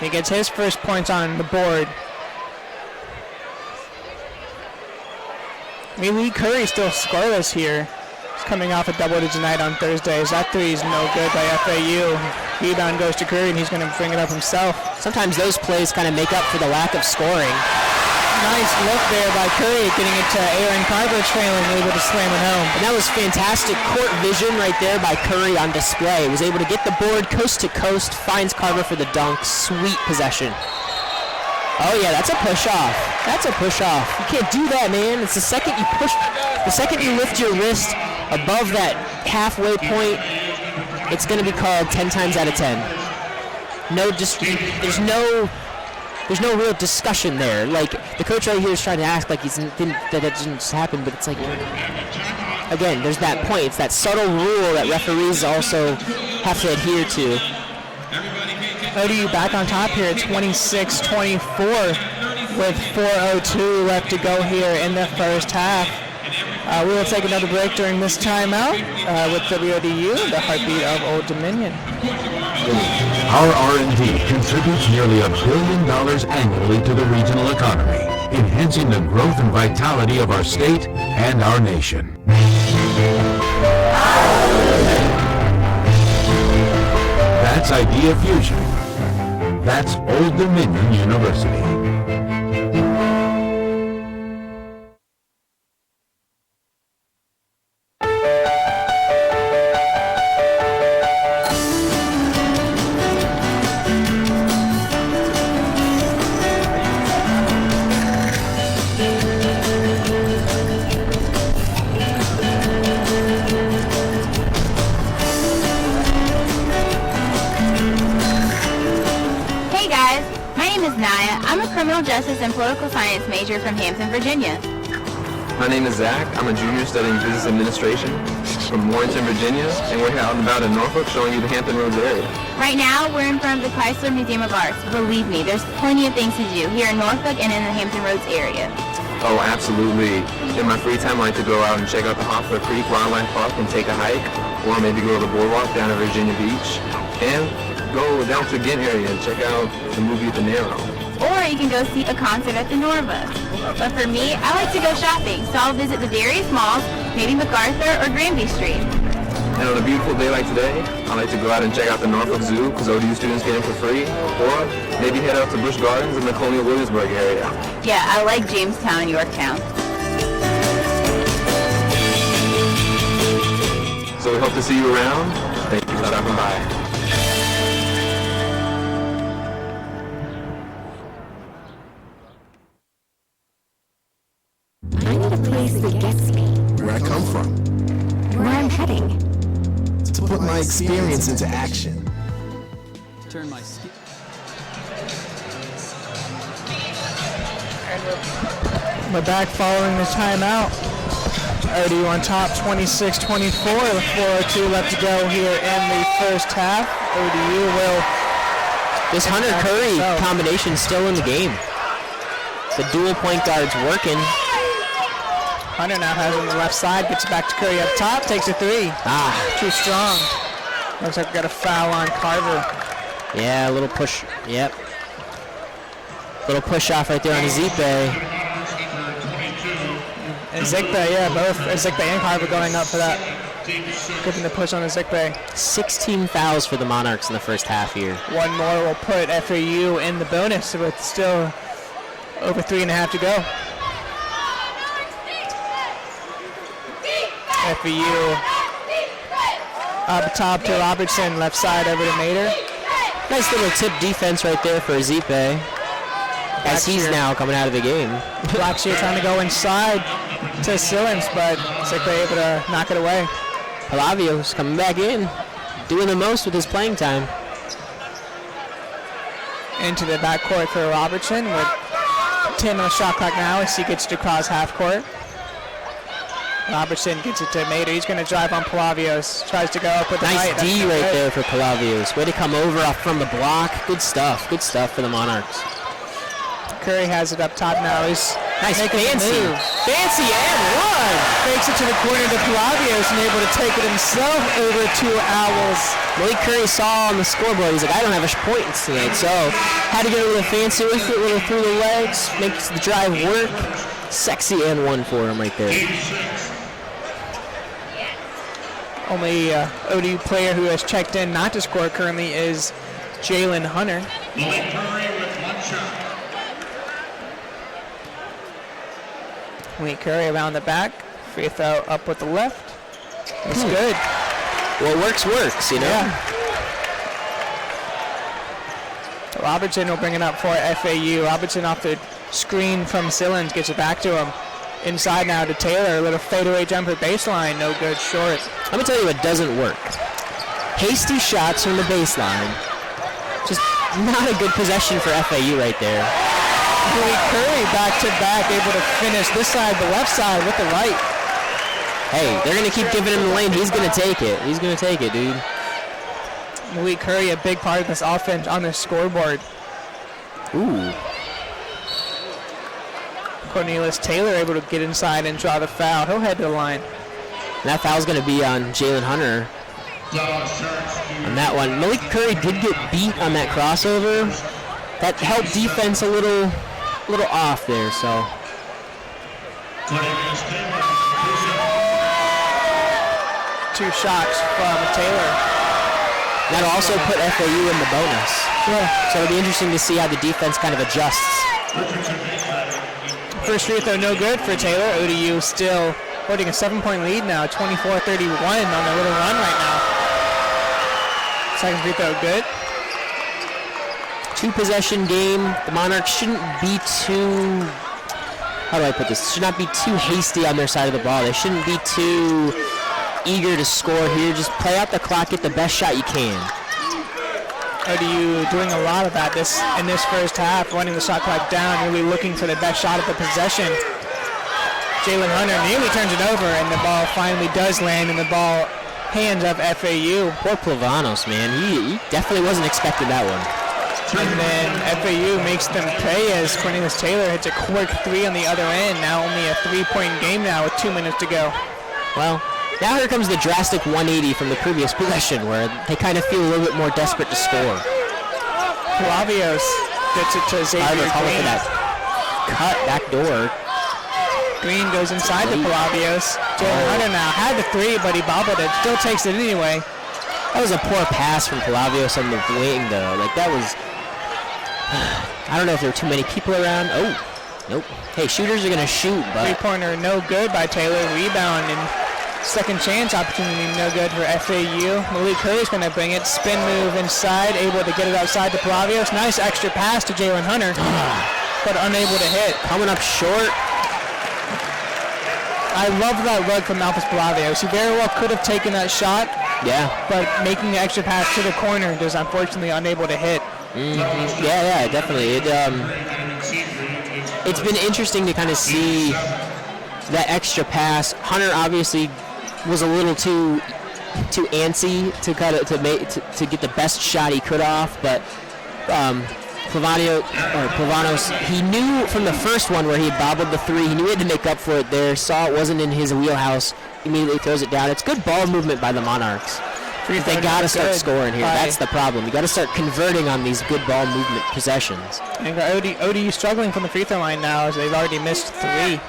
He gets his first points on the board. Lee Curry still scoreless here. He's coming off a double-digit night on Thursdays. That three is no good by FAU. Rebound goes to Curry, and he's going to bring it up himself. Sometimes those plays kind of make up for the lack of scoring. Nice look there by Curry, getting it to Aaron Carver, trailing, able to slam it home. And that was fantastic court vision right there by Curry on display. Was able to get the board coast to coast, finds Carver for the dunk. Sweet possession. Oh yeah, that's a push off. That's a push off. You can't do that, man. It's the second you push, the second you lift your wrist above that halfway point, it's going to be called 10 times out of 10. No, just there's no real discussion there. Like, the coach right here is trying to act like that it didn't just happen, but it's like, again, there's that point. It's that subtle rule that referees also have to adhere to. ODU back on top here at 26-24 with 4:02 left to go here in the first half. We will take another break during this timeout with WODU, the heartbeat of Old Dominion. Our R&D contributes nearly $1 billion annually to the regional economy, enhancing the growth and vitality of our state and our nation. That's Idea Fusion. That's Old Dominion University. Justice and Political Science major from Hampton, Virginia. My name is Zach. I'm a junior studying Business Administration from Warrenton, Virginia, and we're out and about in Norfolk showing you the Hampton Roads area. Right now, we're in front of the Chrysler Museum of Arts. Believe me, there's plenty of things to do here in Norfolk and in the Hampton Roads area. Oh, absolutely. In my free time, I like to go out and check out the Hoffer Creek Wildlife Park and take a hike, or maybe go to the boardwalk down at Virginia Beach, and go down to the Ghent area and check out the movie at the Narrow. Or you can go see a concert at the Norva. But for me, I like to go shopping, so I'll visit the Darius malls, maybe MacArthur or Granby Street. And on a beautiful day like today, I like to go out and check out the Norfolk Zoo, because ODU students get in for free, or maybe head out to Busch Gardens in the Colonial Williamsburg area. Yeah, I like Jamestown and Yorktown. So we hope to see you around. Thank you for stopping by. I need a place that gets me. Where I come from. Where I'm heading. To put my experience into action. Turn my skill. We're back following the timeout. ODU on top, 26-24. 4:02 left to go here in the first half. ODU will. This Hunter Curry combination still in the game. The dual point guards working. Hunter now has on the left side, gets it back to Curry up top, takes a three. Too strong. Looks like we got a foul on Carver. Yeah, a little push. Yep. Little push off right there on Ezepe. And Zikpe, yeah, both Zikpe and Carver going up for that. Gripping the push on Zikpe. 16 fouls for the Monarchs in the first half here. One more will put FAU in the bonus with still over 3.5 to go. FAU up top to Robertson, left side over to Mater. Nice little tip defense right there for Ezepe, as he's now coming out of the game. Blackshear trying to go inside to Sillins, but Zikpe able to knock it away. Palavios coming back in, doing the most with his playing time. Into the backcourt for Robertson with 10 on the shot clock now as he gets to cross half court. Robertson gets it to Mater. He's going to drive on Palavios. Tries to go up with the nice right. D right there for Palavios. Way to come over off from the block. Good stuff. Good stuff for the Monarchs. Curry has it up top now. He's nice, fancy and one. Fakes it to the corner to Palavios and able to take it himself over to Owls. Malik Curry saw on the scoreboard, he's like, I don't have a point tonight, so had to get a little fancy with it, a little through the legs, makes the drive work. Sexy and one for him right there. Only ODU player who has checked in not to score currently is Jalen Hunter. Malik Curry with one shot. Malik Curry around the back. Free throw up with the left. It's good. Well, works, you know? Yeah. Robertson will bring it up for FAU. Robertson off the screen from Sillins, gets it back to him. Inside now to Taylor, a little fadeaway jumper baseline, no good, short. Let me tell you what doesn't work. Hasty shots from the baseline. Just not a good possession for FAU right there. Malik Curry back to back, able to finish this side, the left side with the right. Hey, they're going to keep giving him the lane. He's going to take it. He's going to take it, dude. Malik Curry, a big part of this offense on the scoreboard. Ooh. Cornelius Taylor able to get inside and draw the foul. He'll head to the line. And that foul's going to be on Jalen Hunter. On that one. Malik Curry did get beat on that crossover. That helped defense a little off there, so. Two shots from Taylor. That'll also put FAU in the bonus. Yeah. So it'll be interesting to see how the defense kind of adjusts. First free throw no good for Taylor. ODU still holding a 7-point lead now, 24-31 on a little run right now. Second free throw good. 2-possession game. The Monarchs shouldn't be too, how do I put this? Should not be too hasty on their side of the ball. They shouldn't be too eager to score here. Just play out the clock, get the best shot you can. ODU doing a lot of that in this first half, running the shot clock down, really looking for the best shot of the possession. Jalen Hunter nearly turns it over, and the ball finally does land in the ball hands of FAU. Poor Plavanos, man. He definitely wasn't expecting that one. And then FAU makes them pay as Cornelius Taylor hits a quick three on the other end. Now only a 3-point game now with 2 minutes to go. Well, now here comes the drastic 180 from the previous possession where they kind of feel a little bit more desperate to score. Palavios gets it to Xavier Green. For that cut back door. Green goes inside to Palavios. Jalen Hunter now had the three, but he bobbled it. Still takes it anyway. That was a poor pass from Palavios on the wing, though. Like, that was... I don't know if there were too many people around. Oh, nope. Hey, shooters are going to shoot, but... Three-pointer no good by Taylor. Rebound and second chance opportunity no good for FAU. Malik Curry's going to bring it. Spin move inside, able to get it outside to Palavios. Nice extra pass to Jalen Hunter, but unable to hit. Coming up short. I love that look from Malphus Palavios. He very well could have taken that shot. Yeah. But making the extra pass to the corner is unfortunately unable to hit. Mm-hmm. Yeah, definitely. It's been interesting to kind of see that extra pass. Hunter obviously was a little too antsy to to get the best shot he could off, but Plavanos, he knew from the first one where he had bobbled the three, he knew he had to make up for it there, saw it wasn't in his wheelhouse, immediately throws it down. It's good ball movement by the Monarchs. They got to start scoring here. That's the problem. You got to start converting on these good ball movement possessions. And ODU struggling from the free throw line now as they've already missed 3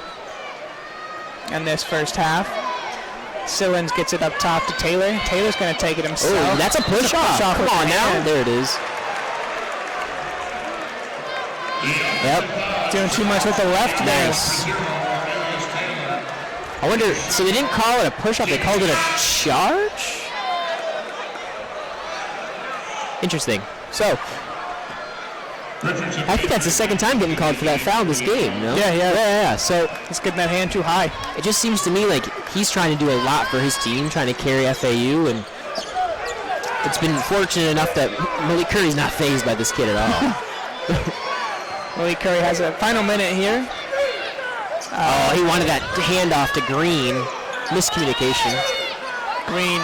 in this first half. Sillins gets it up top to Taylor. Taylor's going to take it himself. Oh, that's a push-off. Come on now. There it is. Yep. Doing too much with the left there. Nice. I wonder, so they didn't call it a push-off, they called it a charge? Interesting. So, I think that's the second time getting called for that foul this game, no? Yeah. So, he's getting that hand too high. It just seems to me like he's trying to do a lot for his team, trying to carry FAU, and it's been fortunate enough that Malik Curry's not fazed by this kid at all. Malik Curry has a final minute here. He wanted that handoff to Green. Miscommunication. Green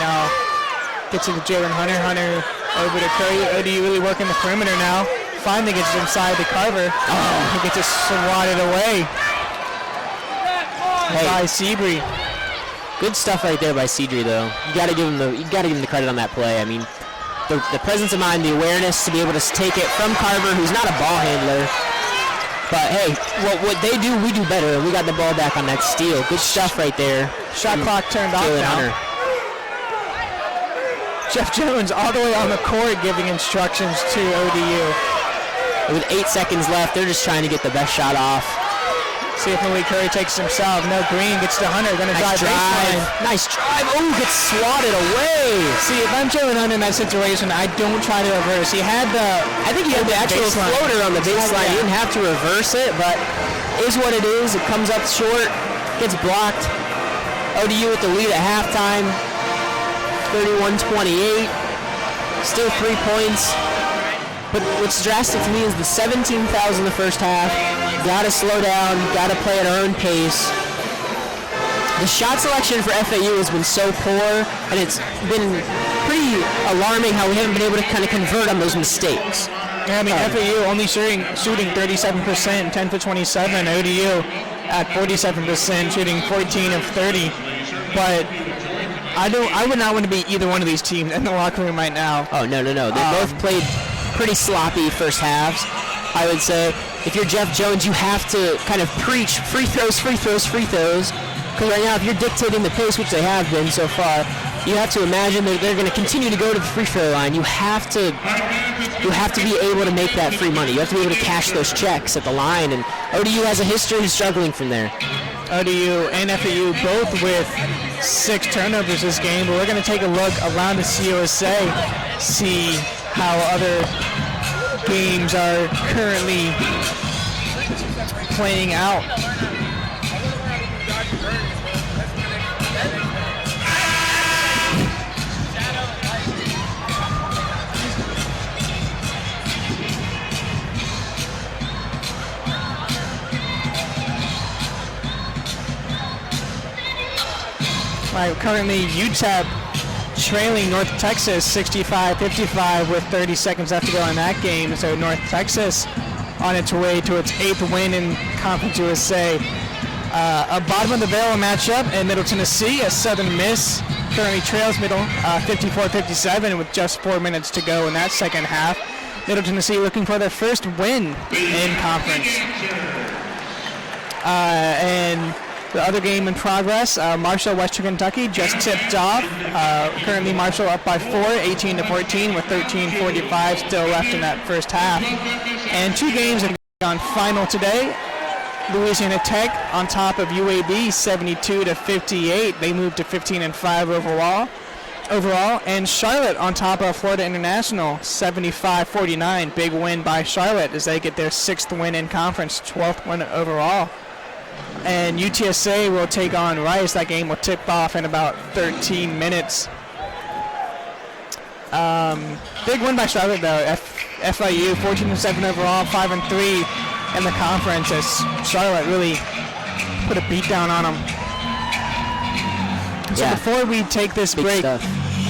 gets it to Jalen Hunter. Hunter over to Curry. ODU really working the perimeter now. Finally gets it inside the Carver. He gets it swatted away by Seabree. Good stuff right there by Seabree, though. You got to give him the credit on that play. I mean, the presence of mind, the awareness to be able to take it from Carver, who's not a ball handler. But hey, what they do, we do better. We got the ball back on that steal. Good stuff right there. Shot clock turned off now. Jeff Jones all the way on the court giving instructions to ODU. With 8 seconds left, they're just trying to get the best shot off. See if Malik Curry takes it himself. No, Green gets to Hunter. Going to drive baseline. Nice drive. Oh, gets swatted away. See, if I'm Jalen Hunter in that situation, I don't try to reverse. He had I think he had the actual floater on the baseline. He didn't have to reverse it, but is what it is. It comes up short, gets blocked. ODU with the lead at halftime, 31-28. Still 3 points. But what's drastic to me is the 17 fouls in the first half. Got to slow down, got to play at our own pace. The shot selection for FAU has been so poor, and it's been pretty alarming how we haven't been able to kind of convert on those mistakes. Yeah, I mean, FAU only shooting 37%, 10 for 27. ODU at 47%, shooting 14 of 30. But I would not want to be either one of these teams in the locker room right now. Oh, no. They both played pretty sloppy first halves, I would say. If you're Jeff Jones, you have to kind of preach free throws. Because right now, if you're dictating the pace, which they have been so far, you have to imagine that they're going to continue to go to the free throw line. You have to be able to make that free money. You have to be able to cash those checks at the line, and ODU has a history of struggling from there. ODU and FAU both with 6 turnovers this game, but we're going to take a look around the CUSA, see how other games are currently playing out. Currently UTEP trailing North Texas 65-55 with 30 seconds left to go in that game. So North Texas on its way to its 8th win in Conference USA. A bottom of the barrel matchup in Middle Tennessee, a Southern Miss currently trails Middle 54-57 with just 4 minutes to go in that second half. Middle Tennessee looking for their first win in conference. And the other game in progress, Marshall, Western Kentucky just tipped off. Currently Marshall up by 4, 18-14 with 13:45 still left in that first half. And 2 games have gone final today. Louisiana Tech on top of UAB 72-58. They moved to 15-5 overall. And Charlotte on top of Florida International 75-49. Big win by Charlotte as they get their 6th win in conference, 12th win overall. And UTSA will take on Rice. That game will tip off in about 13 minutes. Big win by Charlotte, though. FIU 14-7 overall, 5-3 in the conference, as Charlotte really put a beat down on them. So before we take this break,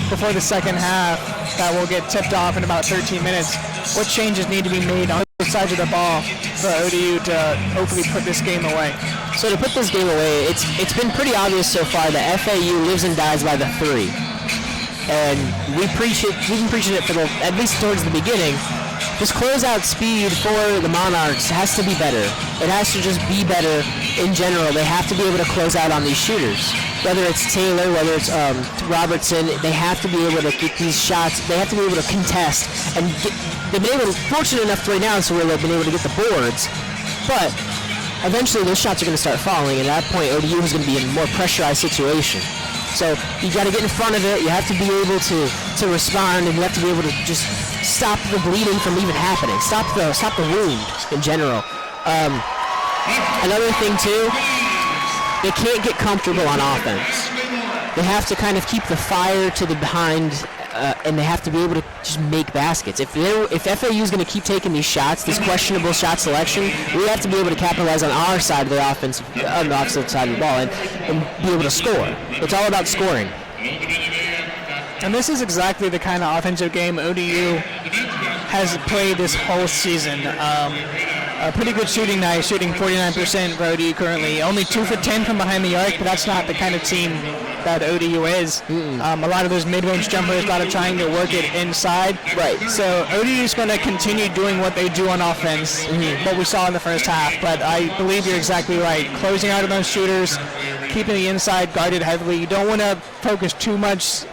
before the second half, that will get tipped off in about 13 minutes, what changes need to be made on both sides of the ball for ODU to hopefully put this game away? So to put this game away, it's been pretty obvious so far that FAU lives and dies by the 3. And we've been preaching it for at least towards the beginning. This closeout speed for the Monarchs has to be better. It has to just be better in general. They have to be able to close out on these shooters. Whether it's Taylor, whether it's Robertson, they have to be able to get these shots. They have to be able to contest. And they've been fortunate enough right now so where they've been able to get the boards. But eventually those shots are going to start falling, and at that point ODU is going to be in a more pressurized situation. So you got to get in front of it. You have to be able to respond, and you have to be able to just stop the bleeding from even happening. Stop the wound in general. Another thing too, they can't get comfortable on offense. They have to kind of keep the fire to the behind, and they have to be able to just make baskets. If FAU is going to keep taking these shots, this questionable shot selection, we have to be able to capitalize on our side of the offense, on the offensive side of the ball, and be able to score. It's all about scoring. And this is exactly the kind of offensive game ODU has played this whole season. A pretty good shooting night, shooting 49% for ODU currently. Only 2 for 10 from behind the arc, but that's not the kind of team that ODU is. A lot of those mid-range jumpers, a lot of trying to work it inside. Right. So ODU is going to continue doing what they do on offense, what we saw in the first half. But I believe you're exactly right. Closing out of those shooters, keeping the inside guarded heavily. You don't want to focus too much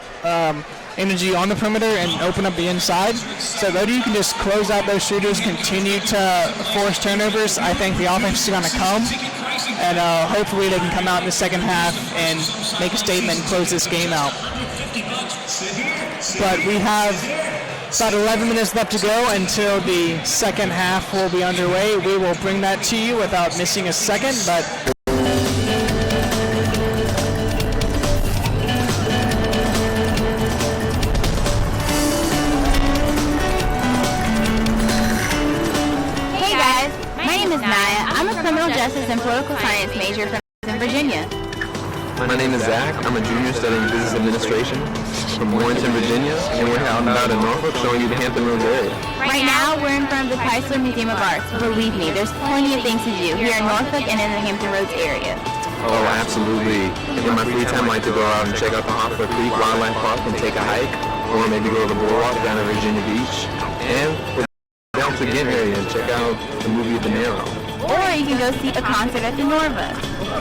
energy on the perimeter and open up the inside. So that ODU can just close out those shooters, continue to force turnovers. I think the offense is going to come, and hopefully they can come out in the second half and make a statement and close this game out. But we have about 11 minutes left to go until the second half will be underway. We will bring that to you without missing a second, but I'm a criminal justice and political science major from Virginia. My name is Zach. I'm a junior studying business administration from Warrenton, Virginia, and we're out and about in Norfolk showing you the Hampton Roads area. Right now, we're in front of the Chrysler Museum of Arts. Believe me, there's plenty of things to do here in Norfolk and in the Hampton Roads area. Oh, absolutely. In my free time, I like to go out and check out the Norfolk Creek Wildlife Park and take a hike, or maybe go to the boardwalk down at Virginia Beach, and we're down to the Ghent area and check out the movie The Narrow. Or you can go see a concert at the Norva.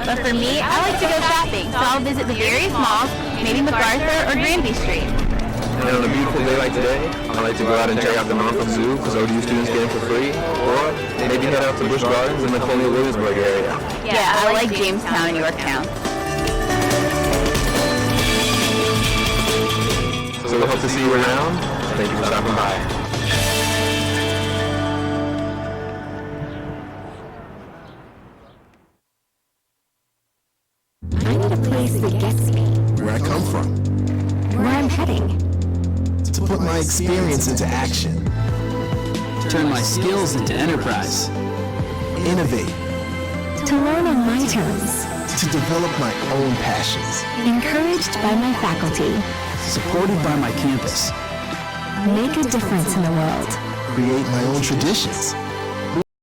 But for me, I like to go shopping, so I'll visit the various malls, maybe MacArthur or Granby Street. And on a beautiful day like today, I like to go out and check out the Norfolk Zoo because ODU students get in for free, or maybe head out to Busch Gardens in the Colonial Williamsburg area. Yeah, I like Jamestown and Yorktown. So we hope to see you around. Thank you for stopping by. I need a place that gets me. Where I come from. Where I'm heading. To put my experience into action. Turn my skills into enterprise. Innovate. To learn on my terms. To develop my own passions. Encouraged by my faculty. Supported by my campus. Make a difference in the world. Create my own traditions.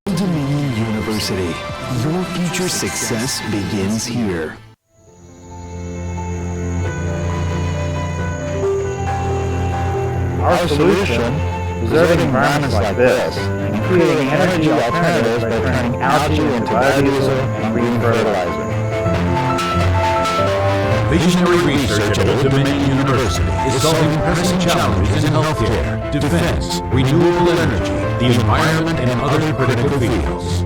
Old Dominion University. Your future success begins here. Our solution, preserving environments like this, and creating energy alternatives by turning algae into biodiesel and green fertilizer. Visionary research at Old Dominion University is solving pressing challenges in healthcare, defense, renewable energy, the environment, and other critical fields.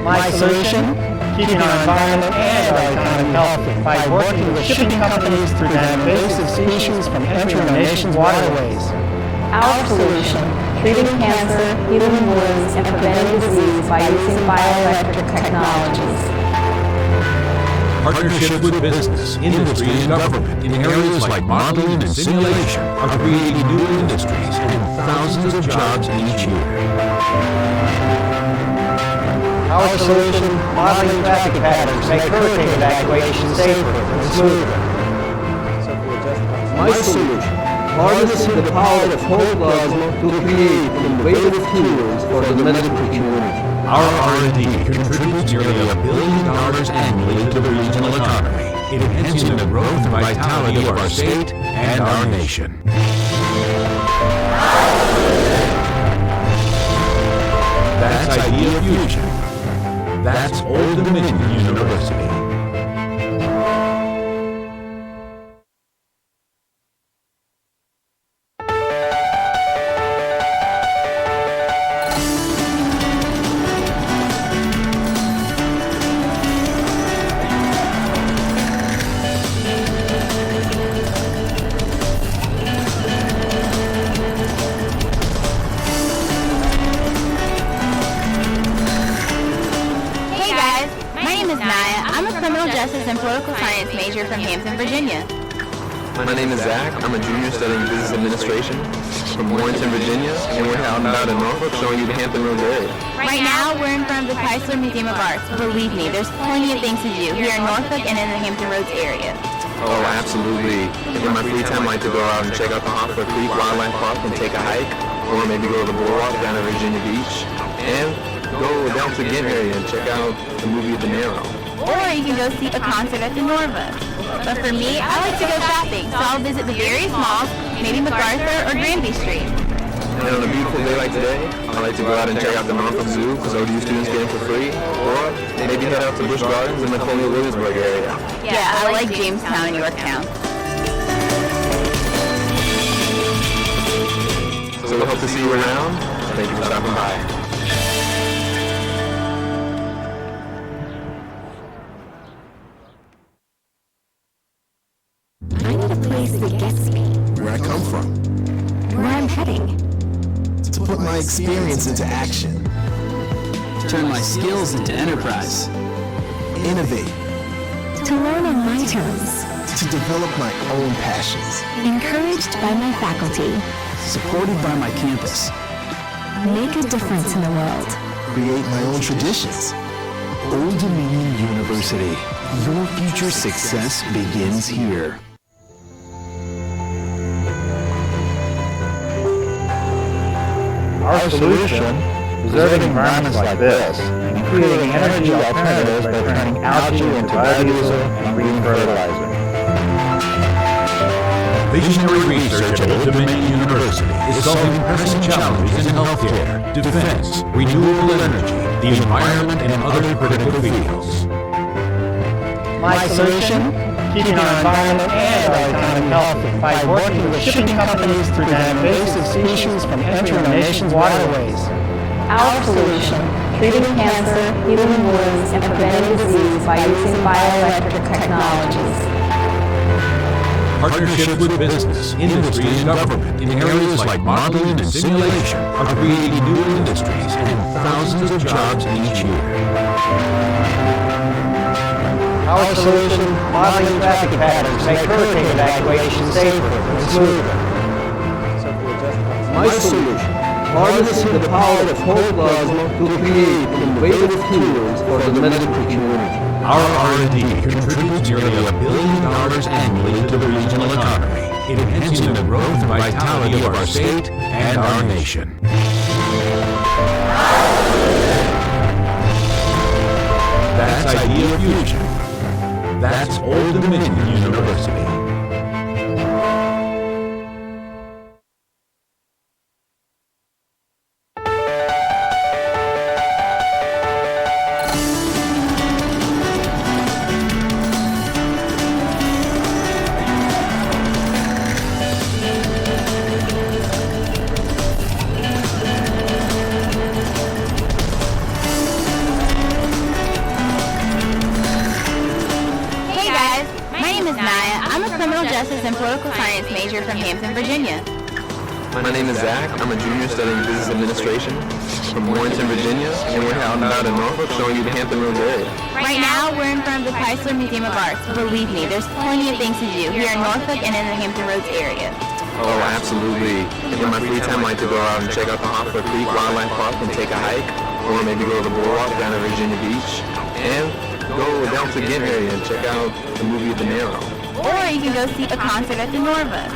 My solution? Keeping our environment and our economy healthy by working with shipping companies to prevent invasive species from entering our nation's waterways. Our solution: treating cancer, healing wounds, and preventing disease by using bioelectric technologies. Partnerships with business, industry, and government in areas like modeling and simulation are creating new industries and thousands of jobs each year. Our solution, modeling traffic patterns, make hurricane evacuation safer and smoother. My solution, harnessing the power of whole plasma to create innovative fuels for the military community. Our R&D contributes nearly $1 billion annually to the regional economy, enhancing the growth and vitality of our state and our nation. That's Idea Fusion. That's Old Dominion University. And political science major from Hampton, Virginia. My name is Zach. I'm a junior studying business administration from Warrenton, Virginia, and we're out and about in Norfolk showing you the Hampton Roads area. Right now, we're in front of the Chrysler Museum of Arts. Believe me, there's plenty of things to do here in Norfolk and in the Hampton Roads area. Oh, absolutely. In my free time, I like to go out and check out the Norfolk Creek Wildlife Park and take a hike, or maybe go to the boardwalk down at Virginia Beach, and go down to the Ghent area and check out the movie The Narrow. Or you can go see a concert at the Norva. But for me, I like to go shopping, so I'll visit the various malls, maybe MacArthur or Granby Street. And on a beautiful day like today, I like to go out and check out the Norfolk Zoo, because ODU students get in for free, or maybe head out to Busch Gardens in the Colonial Williamsburg area. Yeah, I like Jamestown and Yorktown. So we hope to see you around. Thank you for stopping by. I need a place that gets me. Where I come from. Where I'm heading. To put my experience into action. Turn my skills into enterprise. Innovate. To learn on my terms. To develop my own passions. Encouraged by my faculty. Supported by my campus. Make a difference in the world. Create my own traditions. Old Dominion University. Your future success begins here. Our solution, preserving environments like this, and creating energy alternatives by turning algae into biodiesel and green fertilizer. Visionary research at Old Dominion University is solving pressing challenges in healthcare, defense, renewable energy, the environment, and other critical fields. My solution, keeping our environment and our economy healthy by working with shipping companies to prevent invasive species from entering our nation's waterways. Our solution, treating cancer, healing wounds, and preventing disease by using bioelectric technologies. Partnerships with business, industry, and government in areas like modeling and simulation are creating new industries and thousands of jobs each year. Our solution, modeling traffic patterns, make hurricane evacuation safer and smoother. My solution, harnessing the power of whole plasma to create innovative fuels for the military community. Our R&D contributes nearly $1 billion annually to the regional economy, enhancing the growth and vitality of our state and our nation. That's Idea Fusion. That's Old Dominion University. And political science major from Hampton, Virginia. My name is Zach. I'm a junior studying business administration from Warrenton, Virginia, and we're out and about in Norfolk showing you the Hampton Roads area. Right now, we're in front of the Chrysler Museum of Arts. Believe me, there's plenty of things to do here in Norfolk and in the Hampton Roads area. Oh, absolutely. In my free time, I like to go out and check out the Norfolk Creek Wildlife Park and take a hike, or maybe go to the boardwalk down to Virginia Beach, and go down to Ghent area and check out the movie The Narrow. Or you can go see a concert at the Norva.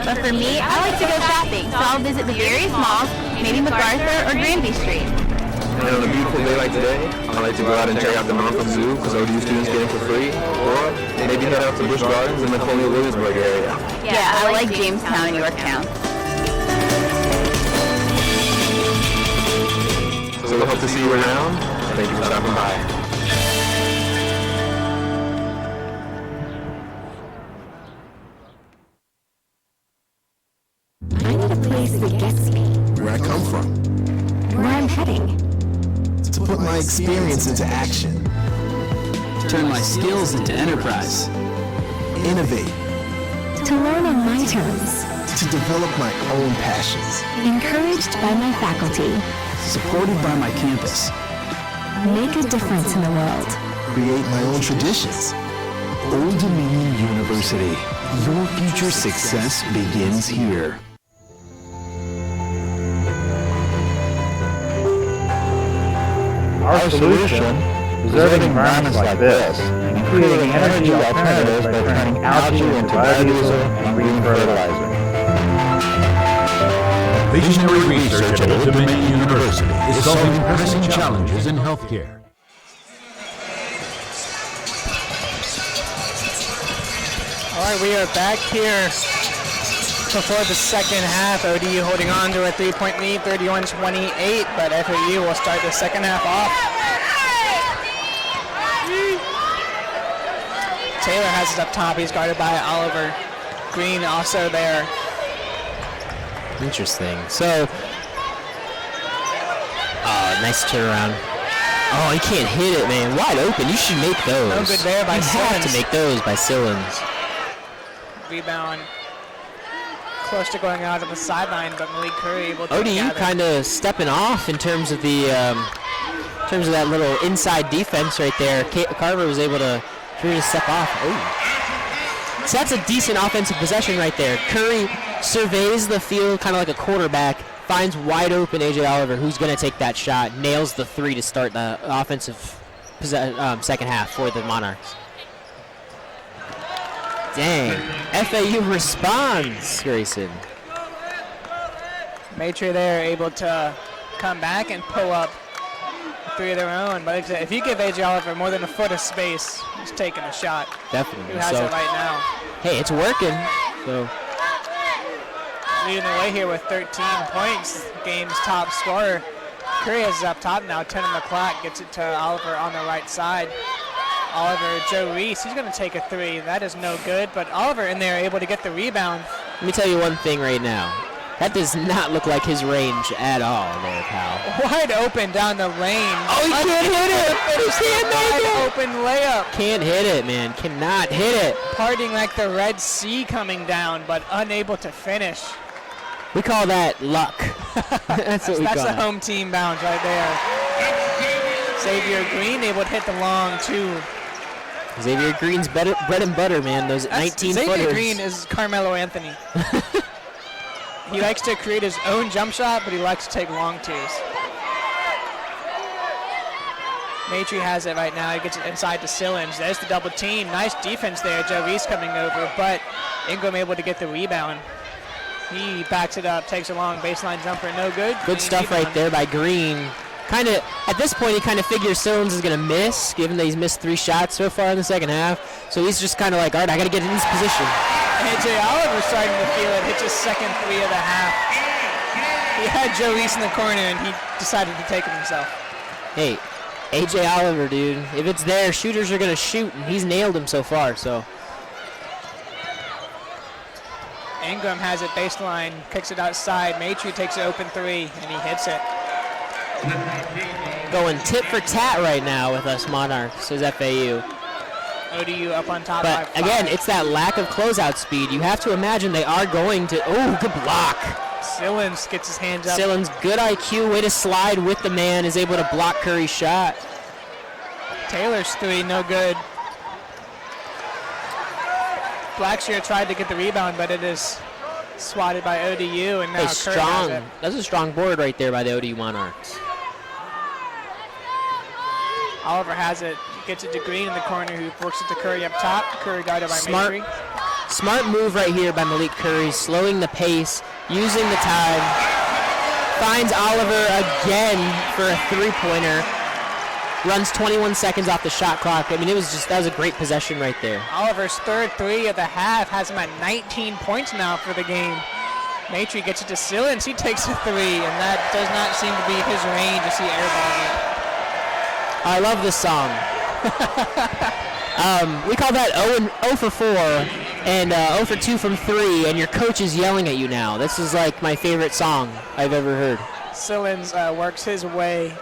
But for me, I like to go shopping, so I'll visit the various malls, maybe MacArthur or Granby Street. And on a beautiful day like today, I like to go out and check out the Norfolk Zoo because ODU students get in for free, or maybe head out to Busch Gardens in the Colonial Williamsburg area. Yeah, I like Jamestown and Yorktown. So we'll hope to see you around. Thank you for stopping by. I need a place that gets me. Where I come from. Where I'm heading. To put my experience into action. Turn my skills into enterprise. Innovate. To learn on my terms. To develop my own passions. Encouraged by my faculty. Supported by my campus. Make a difference in the world. Create my own traditions. Old Dominion University. Your future success begins here. Our solution, preserving environments like this, and creating energy alternatives by turning algae into biodiesel and green fertilizer. Visionary research at Old Dominion University is solving pressing challenges in healthcare. All right, we are back here before the second half. ODU holding on to a 3-point lead, 31-28, but FAU will start the second half off. Taylor has it up top. He's guarded by Oliver. Green also there. Interesting. So, nice turnaround. Oh, he can't hit it, man. Wide open. You should make those. No good there by Sillins. You have to make those by Sillins. Rebound. Close to going out of the sideline, but Malik Curry able to ODU kind of stepping off in terms of the that little inside defense right there. Carver was able to really step off. Oh, so that's a decent offensive possession right there. Curry surveys the field kind of like a quarterback, finds wide open AJ Oliver, who's going to take that shot, nails the three to start the offensive second half for the Monarchs. Dang. FAU responds, Grayson. Maitre there able to come back and pull up three of their own. But if you give AJ Oliver more than a foot of space, he's taking a shot. Definitely. Who has it right now? Hey, it's working. So leading the way here with 13 points, game's top scorer. Curry is up top now, 10 on the clock, gets it to Oliver on the right side. Oliver, Joe Reese, he's going to take a three. That is no good, but Oliver in there able to get the rebound. Let me tell you one thing right now. That does not look like his range at all there, pal. Wide open down the lane. Oh, he can't hit it. He can't make it. Open layup. Can't hit it, man. Cannot hit it. Parting like the Red Sea coming down, but unable to finish. We call that luck. That's what we call it. That's a home team bounce right there. Xavier Green able to hit the long two. Xavier Green's bread and butter, man. Those 19 footers. Xavier Green is Carmelo Anthony. He likes to create his own jump shot, but he likes to take long twos. Maitre has it right now. He gets it inside to Sillins. There's the double team. Nice defense there. Joe Reese coming over, but Ingram able to get the rebound. He backs it up, takes a long baseline jumper. No good. Good stuff right there by Green. Kind of, at this point, he kind of figures Sillins is going to miss, given that he's missed 3 shots so far in the second half. So he's just kind of like, all right, I got to get in this position. AJ Oliver starting to feel it. Hits his second three of the half. He had Joe Reese in the corner, and he decided to take it himself. Hey, AJ Oliver, dude. If it's there, shooters are going to shoot, and he's nailed him so far. So Ingram has it baseline, kicks it outside. Maitre takes an open three, and he hits it. Going tit for tat right now with us Monarchs, says FAU. ODU up on top. But again, it's that lack of closeout speed. You have to imagine they are going to. Oh, good block. Sillins gets his hands up. Sillins, good IQ, way to slide with the man, is able to block Curry's shot. Taylor's three, no good. Blackshear tried to get the rebound, but it is swatted by ODU, and now Curry has it. That's a strong board right there by the ODU Monarchs. Oliver has it, gets it to Green in the corner, who works it to Curry up top. Curry guarded by Mabry. Smart move right here by Malik Curry, slowing the pace, using the time. Finds Oliver again for a three-pointer. Runs 21 seconds off the shot clock. I mean, that was a great possession right there. Oliver's third three of the half has him at 19 points now for the game. Mabry gets it to Sillins. He takes a three, and that does not seem to be his range as he airballs it. I love this song. We call that 0 for 4 and 0 for 2 from 3, and your coach is yelling at you now. This is like my favorite song I've ever heard. Sillins works his way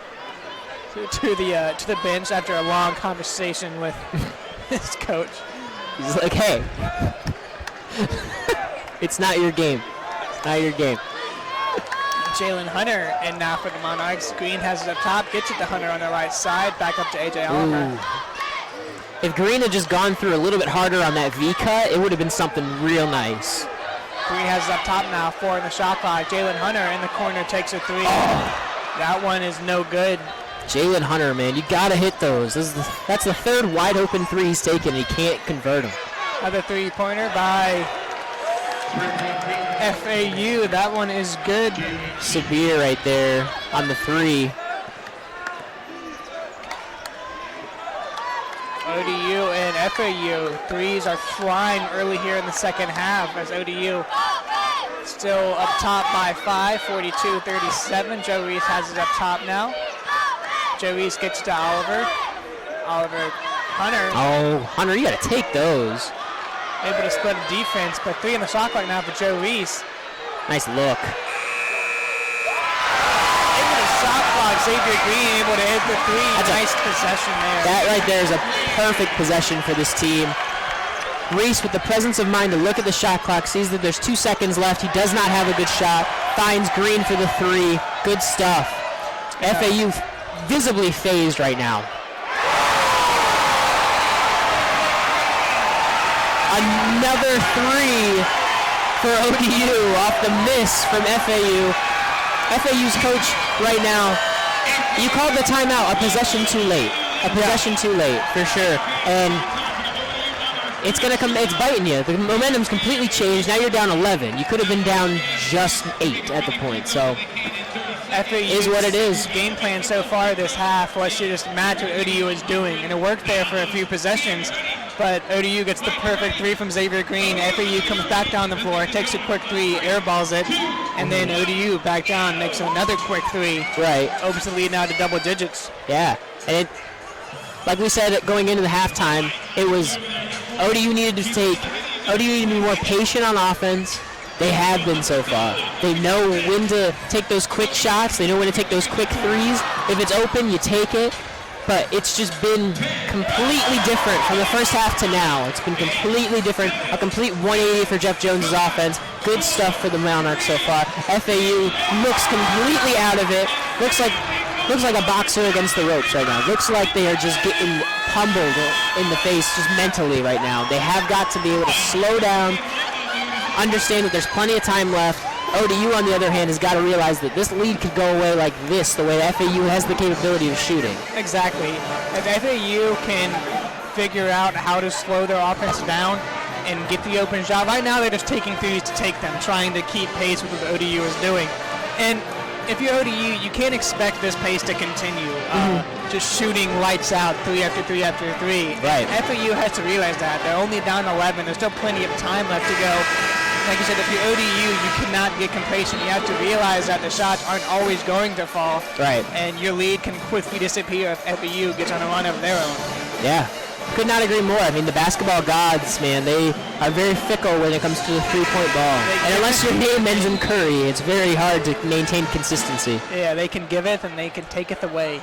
to the bench after a long conversation with his coach. He's like, hey, it's not your game. It's not your game. Jalen Hunter, and now for the Monarchs. Green has it up top, gets it to Hunter on the right side, back up to A.J. Oliver. Ooh. If Green had just gone through a little bit harder on that V cut, it would have been something real nice. Green has it up top now, 4 in the shot clock. Jalen Hunter in the corner takes a three. That one is no good. Jalen Hunter, man, you gotta hit those. That's the third wide open three he's taken, and he can't convert them. Another three-pointer by FAU. That one is good. Sabir right there on the three. ODU and FAU. Threes are flying early here in the second half as ODU still up top by 5, 42-37. Joe Reese has it up top now. Joe Reese gets to Oliver. Oliver, Hunter. Oh, Hunter, you got to take those. Able to split a defense, but 3 in the shot clock now for Joe Reese. Nice look. Into the shot clock, Xavier Green able to hit the three. Nice possession there. That right there is a perfect possession for this team. Reese, with the presence of mind to look at the shot clock, sees that there's 2 seconds left. He does not have a good shot. Finds Green for the three. Good stuff. Yeah. FAU visibly phased right now. Another three for ODU off the miss from FAU. FAU's coach right now, you called the timeout a possession too late. A possession too late, for sure. And it's going to come, it's biting you. The momentum's completely changed. Now you're down 11. You could have been down just 8 at the point. So FAU is what it is. Game plan so far this half was to just match what ODU is doing, and it worked there for a few possessions. But ODU gets the perfect three from Xavier Green. FAU comes back down the floor, takes a quick three, airballs it, and then ODU back down, makes another quick three. Right. Opens the lead now to double digits. Yeah, and it, like we said going into the halftime, it was ODU needed to be more patient on offense. They have been so far. They know when to take those quick shots. They know when to take those quick threes. If it's open, you take it. But it's just been completely different from the first half to now. It's been completely different. A complete 180 for Jeff Jones' offense. Good stuff for the Monarchs so far. FAU looks completely out of it. Looks like a boxer against the ropes right now. Looks like they are just getting pummeled in the face just mentally right now. They have got to be able to slow down, understand that there's plenty of time left. ODU, on the other hand, has got to realize that this lead could go away like this, the way FAU has the capability of shooting. Exactly. If FAU can figure out how to slow their offense down and get the open shot, right now they're just taking threes to take them, trying to keep pace with what ODU is doing. And if you're ODU, you can't expect this pace to continue. Just shooting lights out, three after three after three. Right. FAU has to realize that. They're only down 11. There's still plenty of time left to go. Like I said, if you're ODU, you cannot get complacent. You have to realize that the shots aren't always going to fall. Right. And your lead can quickly disappear if FAU gets on a run of their own. Yeah. Could not agree more. I mean, the basketball gods, man, they are very fickle when it comes to the three-point ball. And unless your name ends in Curry, it's very hard to maintain consistency. Yeah, they can give it and they can take it away.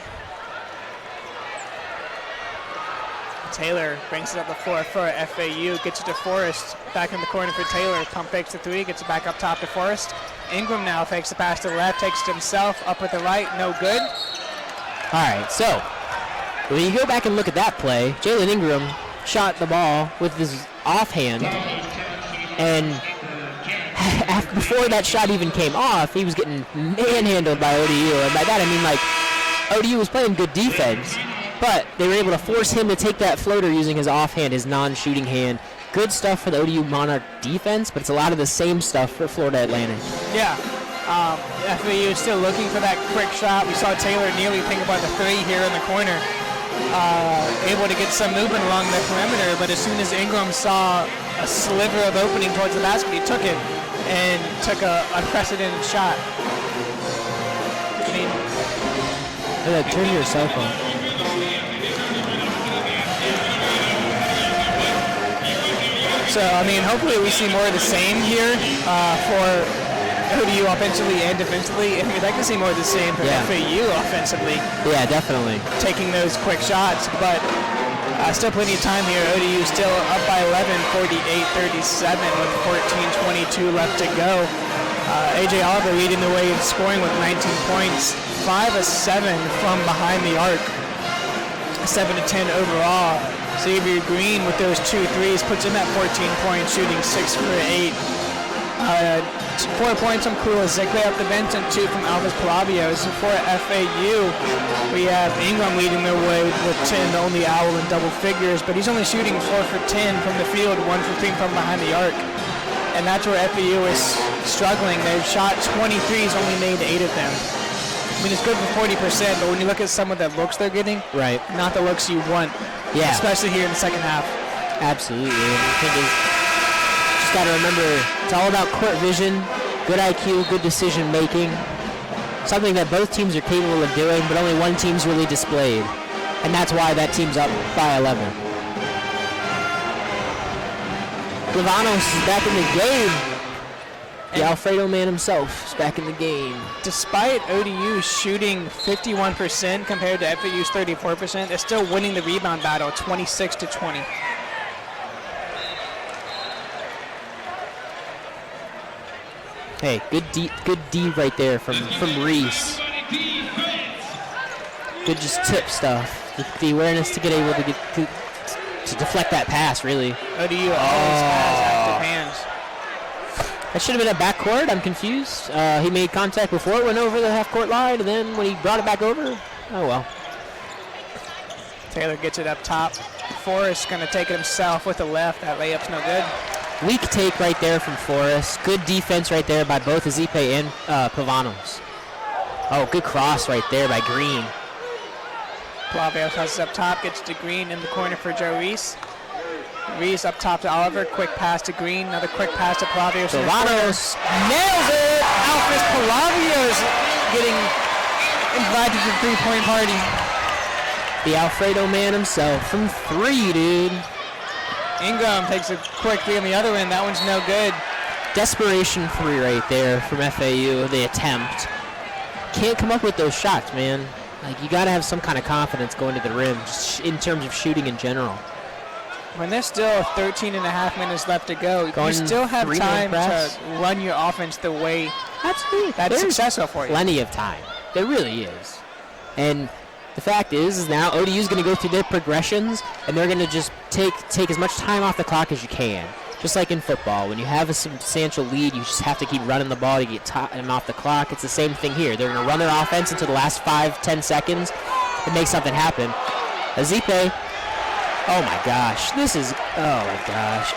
Taylor brings it up the floor for FAU, gets it to Forrest, back in the corner for Taylor. Pump fakes the three, gets it back up top to Forrest. Ingram now fakes the pass to the left, takes it himself, up with the right, no good. All right, so when you go back and look at that play, Jalen Ingram shot the ball with his offhand, and before that shot even came off, he was getting manhandled by ODU, and by that I mean like ODU was playing good defense, But they were able to force him to take that floater using his offhand, his non-shooting hand. Good stuff for the ODU Monarch defense, but it's a lot of the same stuff for Florida Atlantic. Yeah. FAU is still looking for that quick shot. We saw Taylor nearly think about the three here in the corner. Able to get some movement along the perimeter, but as soon as Ingram saw a sliver of opening towards the basket, he took it and took a unprecedented shot. I mean, turn your cell phone. So, I mean, hopefully we see more of the same here for ODU offensively and defensively. And we'd like to see more of the same for FAU offensively. Yeah, definitely. Taking those quick shots, but still plenty of time here. ODU still up by 11, 48-37 with 14:22 left to go. A.J. Oliver leading the way in scoring with 19 points, 5 of 7 from behind the arc, 7 of 10 overall. Xavier Green with those 2 threes puts him at 14 points, shooting 6 for 8. 4 points from Kula Zikwe up the bench and 2 from Alvis Palavios. For FAU, we have Ingram leading their way with 10, only Owl in double figures, but he's only shooting 4 for 10 from the field, 1 for 3 from behind the arc. And that's where FAU is struggling. They've shot 23s, only made 8 of them. I mean, it's good for 40%, but when you look at some of the looks they're getting, right, not the looks you want, especially here in the second half. Absolutely. And the thing is, just got to remember, it's all about court vision, good IQ, good decision making, something that both teams are capable of doing, but only one team's really displayed. And that's why that team's up by 11. Glavanos is back in the game. The Alfredo man himself is back in the game. Despite ODU shooting 51% compared to FAU's 34%, they're still winning the rebound battle 26-20. Hey, good D right there from Reese. Good just tip stuff. The awareness to get able to get to deflect that pass, really. ODU always has active hands. That should have been a backcourt. I'm confused. He made contact before it went over the half-court line, and then when he brought it back over, oh well. Taylor gets it up top. Forrest going to take it himself with the left. That layup's no good. Weak take right there from Forrest. Good defense right there by both Azipe and Pavanos. Oh, good cross right there by Green. Palavios has it up top, gets to Green in the corner for Joe Reese. Reese up top to Oliver, quick pass to Green, another quick pass to Palavios. Palavios nails it! Alphys Palavios getting invited to the three-point party. The Alfredo man himself from 3, dude. Ingram takes a quick three on the other end. That one's no good. Desperation 3 right there from FAU, the attempt. Can't come up with those shots, man. Like, you got to have some kind of confidence going to the rim, just in terms of shooting in general. When there's still 13 and a half minutes left to go, you still have time to run your offense the way that's successful for you. Plenty of time. There really is. And the fact is now ODU's going to go through their progressions, and they're going to just take as much time off the clock as you can. Just like in football, when you have a substantial lead, you just have to keep running the ball to get time off the clock. It's the same thing here. They're going to run their offense until the last 5-10 seconds and make something happen. Azipe, oh my gosh,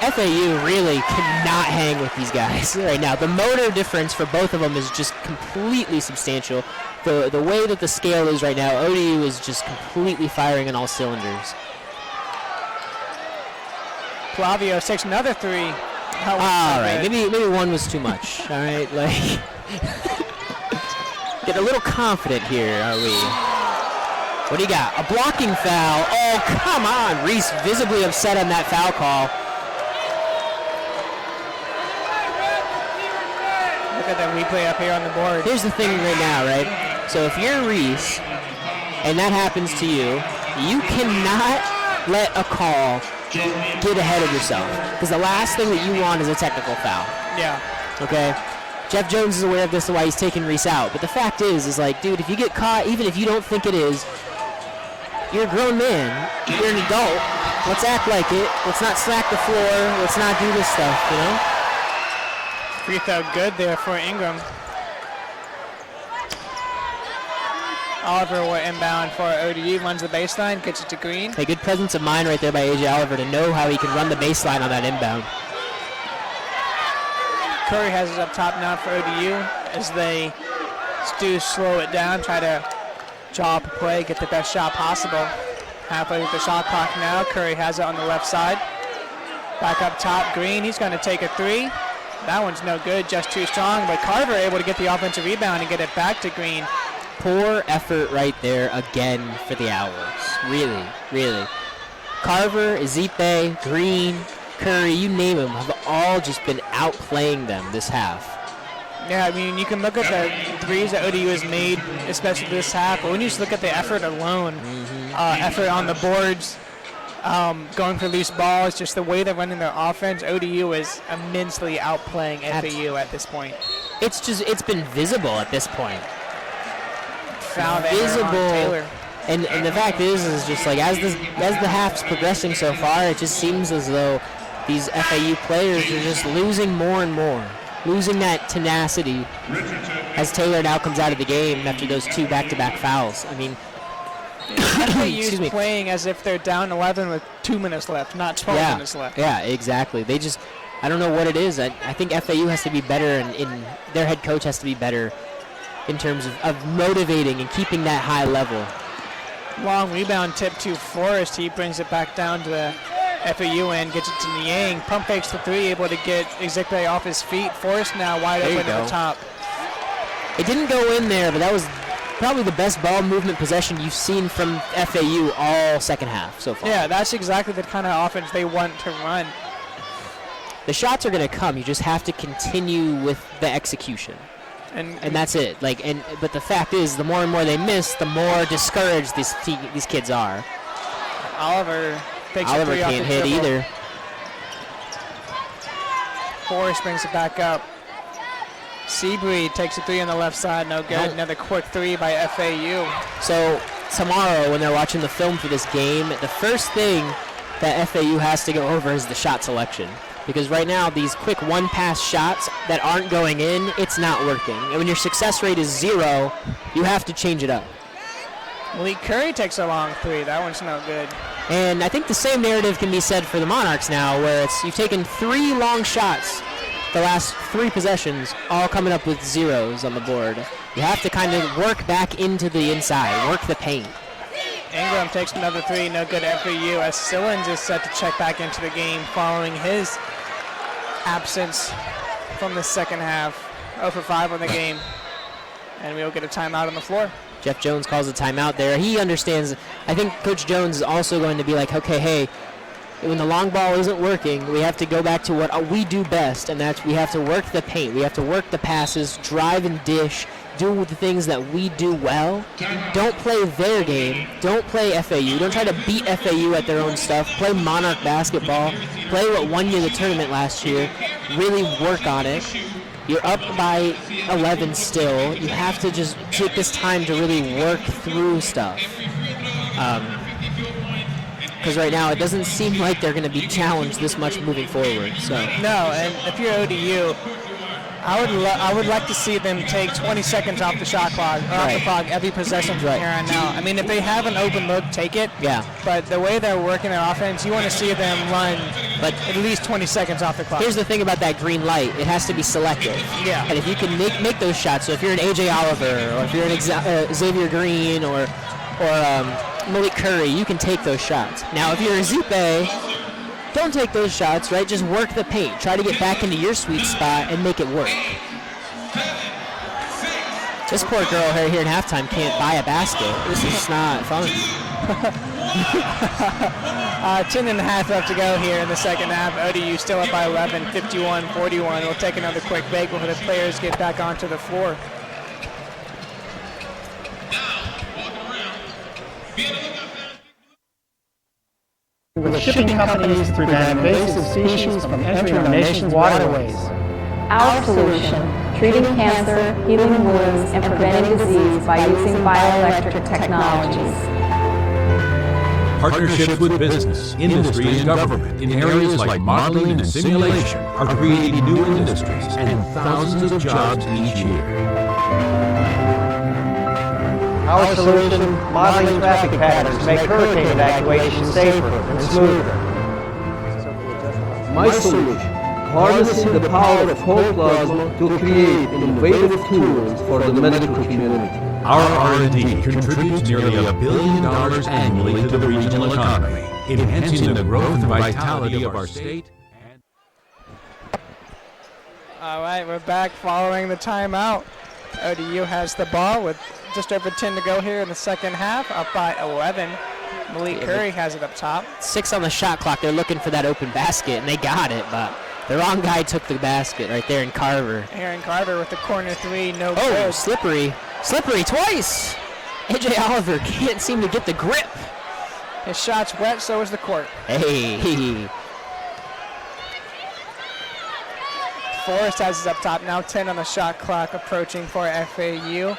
FAU really cannot hang with these guys right now. The motor difference for both of them is just completely substantial. The way that the scale is right now, ODU is just completely firing on all cylinders. Palavios takes another three. All right, maybe one was too much. All right, like get a little confident here, are we? What do you got? A blocking foul. Oh, come on. Reese visibly upset on that foul call. Look at that replay up here on the board. Here's the thing right now, right? So if you're Reese and that happens to you, you cannot let a call get ahead of yourself, because the last thing that you want is a technical foul. Yeah. Okay? Jeff Jones is aware of this, why he's taking Reese out. But the fact is like, dude, if you get caught, even if you don't think it is, you're a grown man. You're an adult. Let's act like it. Let's not slack the floor. Let's not do this stuff, you know? Free throw good there for Ingram. Oliver will inbound for ODU, runs the baseline, gets it to Green. A good presence of mind right there by A.J. Oliver to know how he can run the baseline on that inbound. Curry has it up top now for ODU as they do slow it down, try to draw up a play, get the best shot possible. Halfway with the shot clock now. Curry has it on the left side. Back up top, Green, he's going to take a three. That one's no good, just too strong, but Carver able to get the offensive rebound and get it back to Green. Poor effort right there again for the Owls. Really, really. Carver, Ezepe, Green, Curry, you name them, have all just been outplaying them this half. Yeah, I mean, you can look at the threes that ODU has made, especially this half, but when you just look at the effort alone, effort on the boards, going for loose balls, just the way they're running their offense, ODU is immensely outplaying FAU at this point. It's been visible at this point. Foul visible on Taylor. And the fact is just like as the half's progressing so far, it just seems as though these FAU players are just losing more and more, losing that tenacity as Taylor now comes out of the game after those 2 back-to-back fouls. I mean, FAU's playing as if they're down 11 with 2 minutes left, not 12 minutes left. Yeah, exactly. They just, I don't know what it is. I think FAU has to be better, and their head coach has to be better in terms of motivating and keeping that high level. Long rebound tip to Forrest. He brings it back down to the FAU end, gets it to Niang. Pump fakes the three, able to get Ezekiel off his feet. Forrest now wide open at the top. It didn't go in there, but that was probably the best ball movement possession you've seen from FAU all second half so far. Yeah, that's exactly the kind of offense they want to run. The shots are going to come. You just have to continue with the execution. And that's it. But the fact is, the more and more they miss, the more discouraged these kids are. Oliver takes a three off the can't hit either. Forrest brings it back up. Seabury takes a three on the left side, no good. Another quick three by FAU. So tomorrow, when they're watching the film for this game, the first thing that FAU has to go over is the shot selection. Because right now, these quick one-pass shots that aren't going in, it's not working. And when your success rate is 0, you have to change it up. Malik Curry takes a long three. That one's no good. And I think the same narrative can be said for the Monarchs now, where you've taken 3 long shots the last 3 possessions, all coming up with 0s on the board. You have to kind of work back into the inside, work the paint. Ingram takes another three, no good FAU, as Sillins is set to check back into the game following his absence from the second half. 0 for 5 on the game. And we'll get a timeout on the floor. Jeff Jones calls a timeout there. He understands. I think Coach Jones is also going to be like, okay, hey, when the long ball isn't working, we have to go back to what we do best, and that's we have to work the paint. We have to work the passes, drive and dish, do the things that we do well. Don't play their game. Don't play FAU. Don't try to beat FAU at their own stuff. Play Monarch basketball. Play what won you the tournament last year. Really work on it. You're up by 11 still. You have to just take this time to really work through stuff. Because right now it doesn't seem like they're going to be challenged this much moving forward. So no, and if you're ODU, I would like to see them take 20 seconds off the shot clock, or off the clock every possession from here on out. I mean, if they have an open look, take it. Yeah. But the way they're working their offense, you want to see them run at least 20 seconds off the clock. Here's the thing about that green light. It has to be selective. Yeah. And if you can make those shots, so if you're an A.J. Oliver, or if you're an Xavier Green, or Malik Curry, you can take those shots. Now, if you're a Ezepe, don't take those shots, right? Just work the paint. Try to get back into your sweet spot and make it work. This poor girl here in halftime can't buy a basket. This is not fun. 10 and a half left to go here in the second half. ODU still up by 11, 51-41. We'll take another quick break before the players get back onto the floor. With shipping companies to prevent invasive species from entering our nation's waterways. Our solution, treating cancer, healing wounds, and preventing disease by using bioelectric technologies. Partnerships with business, industry, and government in areas like modeling and simulation are creating new industries and thousands of jobs each year. Our solution, modeling traffic patterns, make hurricane evacuation safer and smoother. My solution, harnessing the power of whole plasma to create innovative tools for the medical community. Our R&D contributes nearly $1 billion annually to the regional economy, enhancing the growth and vitality of our state. All right, we're back following the timeout. ODU has the ball with just over 10 to go here in the second half, up by 11. Malik Curry has it up top. 6 on the shot clock. They're looking for that open basket, and they got it, but the wrong guy took the basket right there in Carver. Aaron Carver with the corner three, no Oh, good. slippery. Slippery twice. AJ Oliver can't seem to get the grip. His shot's wet, so is the court. Hey. Forrest has it up top, now 10 on the shot clock, approaching for FAU.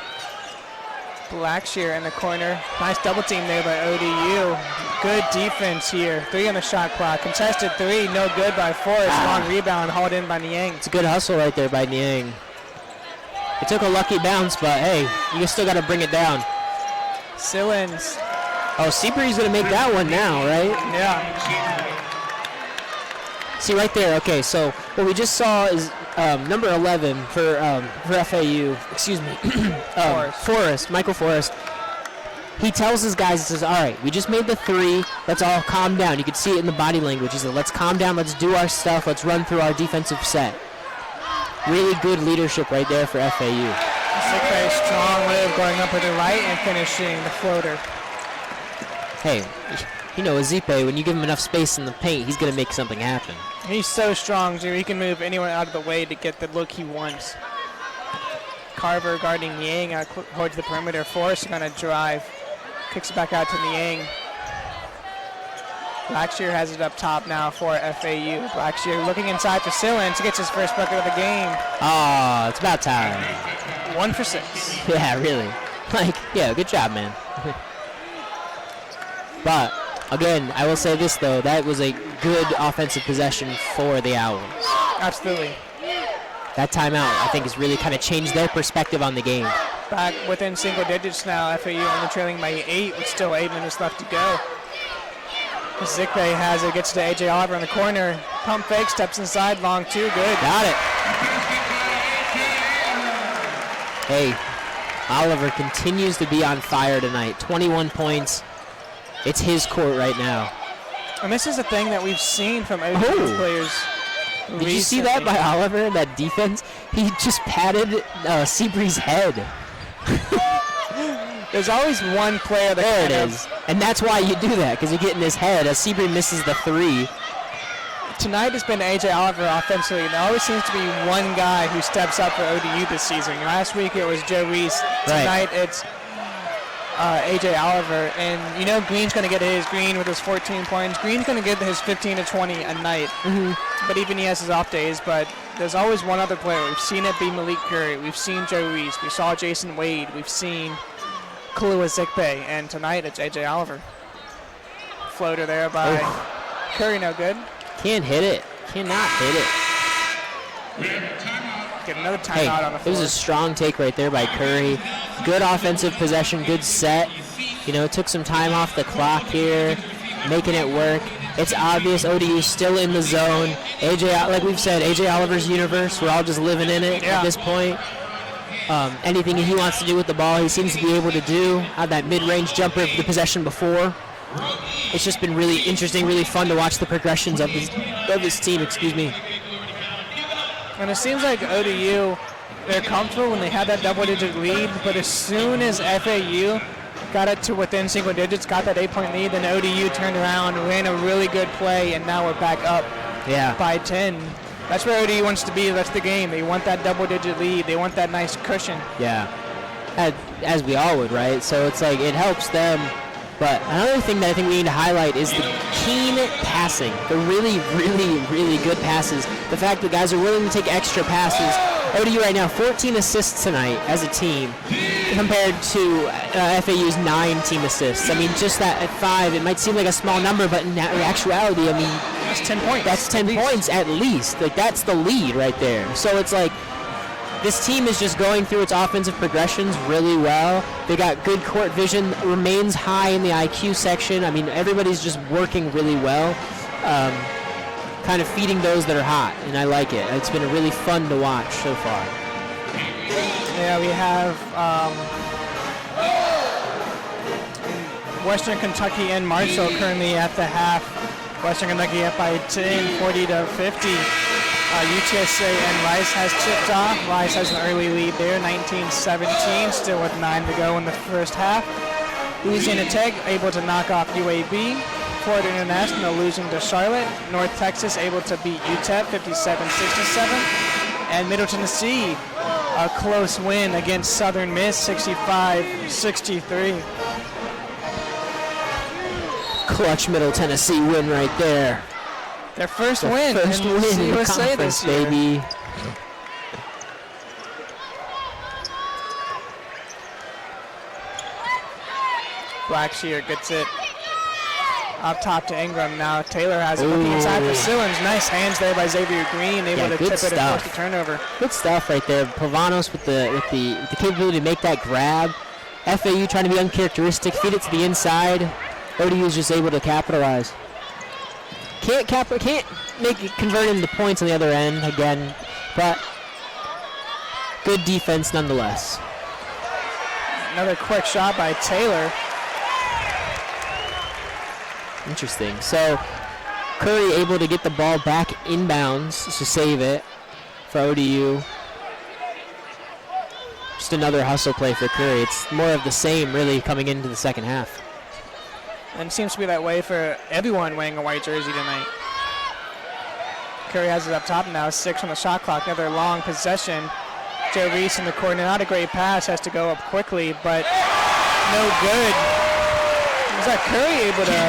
Blackshear in the corner. Nice double team there by ODU. Good defense here. 3 on the shot clock. Contested 3, no good by Forrest. Long rebound, hauled in by Niang. It's a good hustle right there by Niang. It took a lucky bounce, but hey, you still got to bring it down. Sillins. Oh, Seabree's going to make that one now, right? Yeah. See right there, okay, so what we just saw is number 11 for FAU, excuse me, Forrest, Michael Forrest. He tells his guys, he says, all right, we just made the 3, let's all calm down. You can see it in the body language. He said, let's calm down, let's do our stuff, let's run through our defensive set. Really good leadership right there for FAU. Very strong move going up with the right and finishing the floater. Hey, you know, Azipe, when you give him enough space in the paint, he's going to make something happen. He's so strong, too. He can move anyone out of the way to get the look he wants. Carver guarding Niang out towards the perimeter. Forrest going to drive. Kicks it back out to Niang. Blackshear has it up top now for FAU. Blackshear looking inside for Sillins. He gets his first bucket of the game. Oh, it's about time. 1 for 6. Yeah, really. Like, yeah, good job, man. But again, I will say this, though. That was a good offensive possession for the Owls. Absolutely. That timeout, I think, has really kind of changed their perspective on the game. Back within single digits now. FAU only trailing by 8 with still 8 minutes left to go. Zikpe has it, gets to AJ Oliver in the corner. Pump fake, steps inside, long 2, good. Got it. Hey, Oliver continues to be on fire tonight. 21 points. It's his court right now. And this is a thing that we've seen from ODU players. Did you see that by Oliver, that defense? He just patted Seabree's head. There's always one player that there it is. And that's why you do that, because you get in his head as Seabree misses the 3. Tonight has been AJ Oliver offensively. There always seems to be one guy who steps up for ODU this season. Last week it was Joe Reese. Tonight it's AJ Oliver. And you know Green's going to get his. Green with his 14 points. Green's going to get his 15 to 20 a night. But even he has his off days. But there's always one other player. We've seen it be Malik Curry. We've seen Joe Reese. We saw Jason Wade. We've seen Kalua Zikpe. And tonight it's AJ Oliver. Floater there by Curry, no good. Can't hit it. Cannot hit it. Get another timeout on the floor. It was a strong take right there by Curry. Good offensive possession, good set. You know, took some time off the clock here, making it work. It's obvious ODU still in the zone. AJ, like we've said, AJ Oliver's universe. We're all just living in it at this point. Anything he wants to do with the ball, he seems to be able to do. Had that mid-range jumper of the possession before. It's just been really interesting, really fun to watch the progressions of his team, excuse me. And it seems like ODU, they're comfortable when they had that double-digit lead, but as soon as FAU got it to within single digits, got that 8-point lead, then ODU turned around, ran a really good play, and now we're back up by 10. That's where ODU wants to be. That's the game. They want that double-digit lead. They want that nice cushion. Yeah, as we all would, right? So it's like it helps them. But another thing that I think we need to highlight is the keen passing, the really, really, really good passes. The fact that guys are willing to take extra passes. ODU right now, 14 assists tonight as a team compared to FAU's 9 team assists. I mean, just that at 5, it might seem like a small number, but in actuality, I mean, that's 10 points. That's 10 points at least. Like, that's the lead right there. So it's like, this team is just going through its offensive progressions really well. They got good court vision, remains high in the IQ section. I mean, everybody's just working really well, kind of feeding those that are hot, and I like it. It's been really fun to watch so far. Yeah, we have Western Kentucky and Marshall currently at the half. Western Kentucky up by 10, 40-50. UTSA and Rice has chipped off. Rice has an early lead there, 19-17, still with 9 to go in the first half. Louisiana Tech able to knock off UAB. Florida International losing to Charlotte. North Texas able to beat UTEP 57-67. And Middle Tennessee, a close win against Southern Miss 65-63. Clutch Middle Tennessee win right there. Their first win. First win in the USA conference, this year. baby. Blackshear gets it up top to Ingram. Now Taylor has it looking inside for Sillins. Nice hands there by Xavier Green, able to tip it and force the turnover. Good stuff right there. Plavanos with the capability to make that grab. FAU trying to be uncharacteristic, feed it to the inside. ODU is just able to capitalize. Can't make it convert into points on the other end again, but good defense nonetheless. Another quick shot by Taylor. Interesting. So Curry able to get the ball back inbounds to save it for ODU. Just another hustle play for Curry. It's more of the same really coming into the second half. And it seems to be that way for everyone wearing a white jersey tonight. Curry has it up top now, 6 on the shot clock. Another long possession. Joe Reese in the corner, not a great pass, has to go up quickly, but no good. Was that Curry able to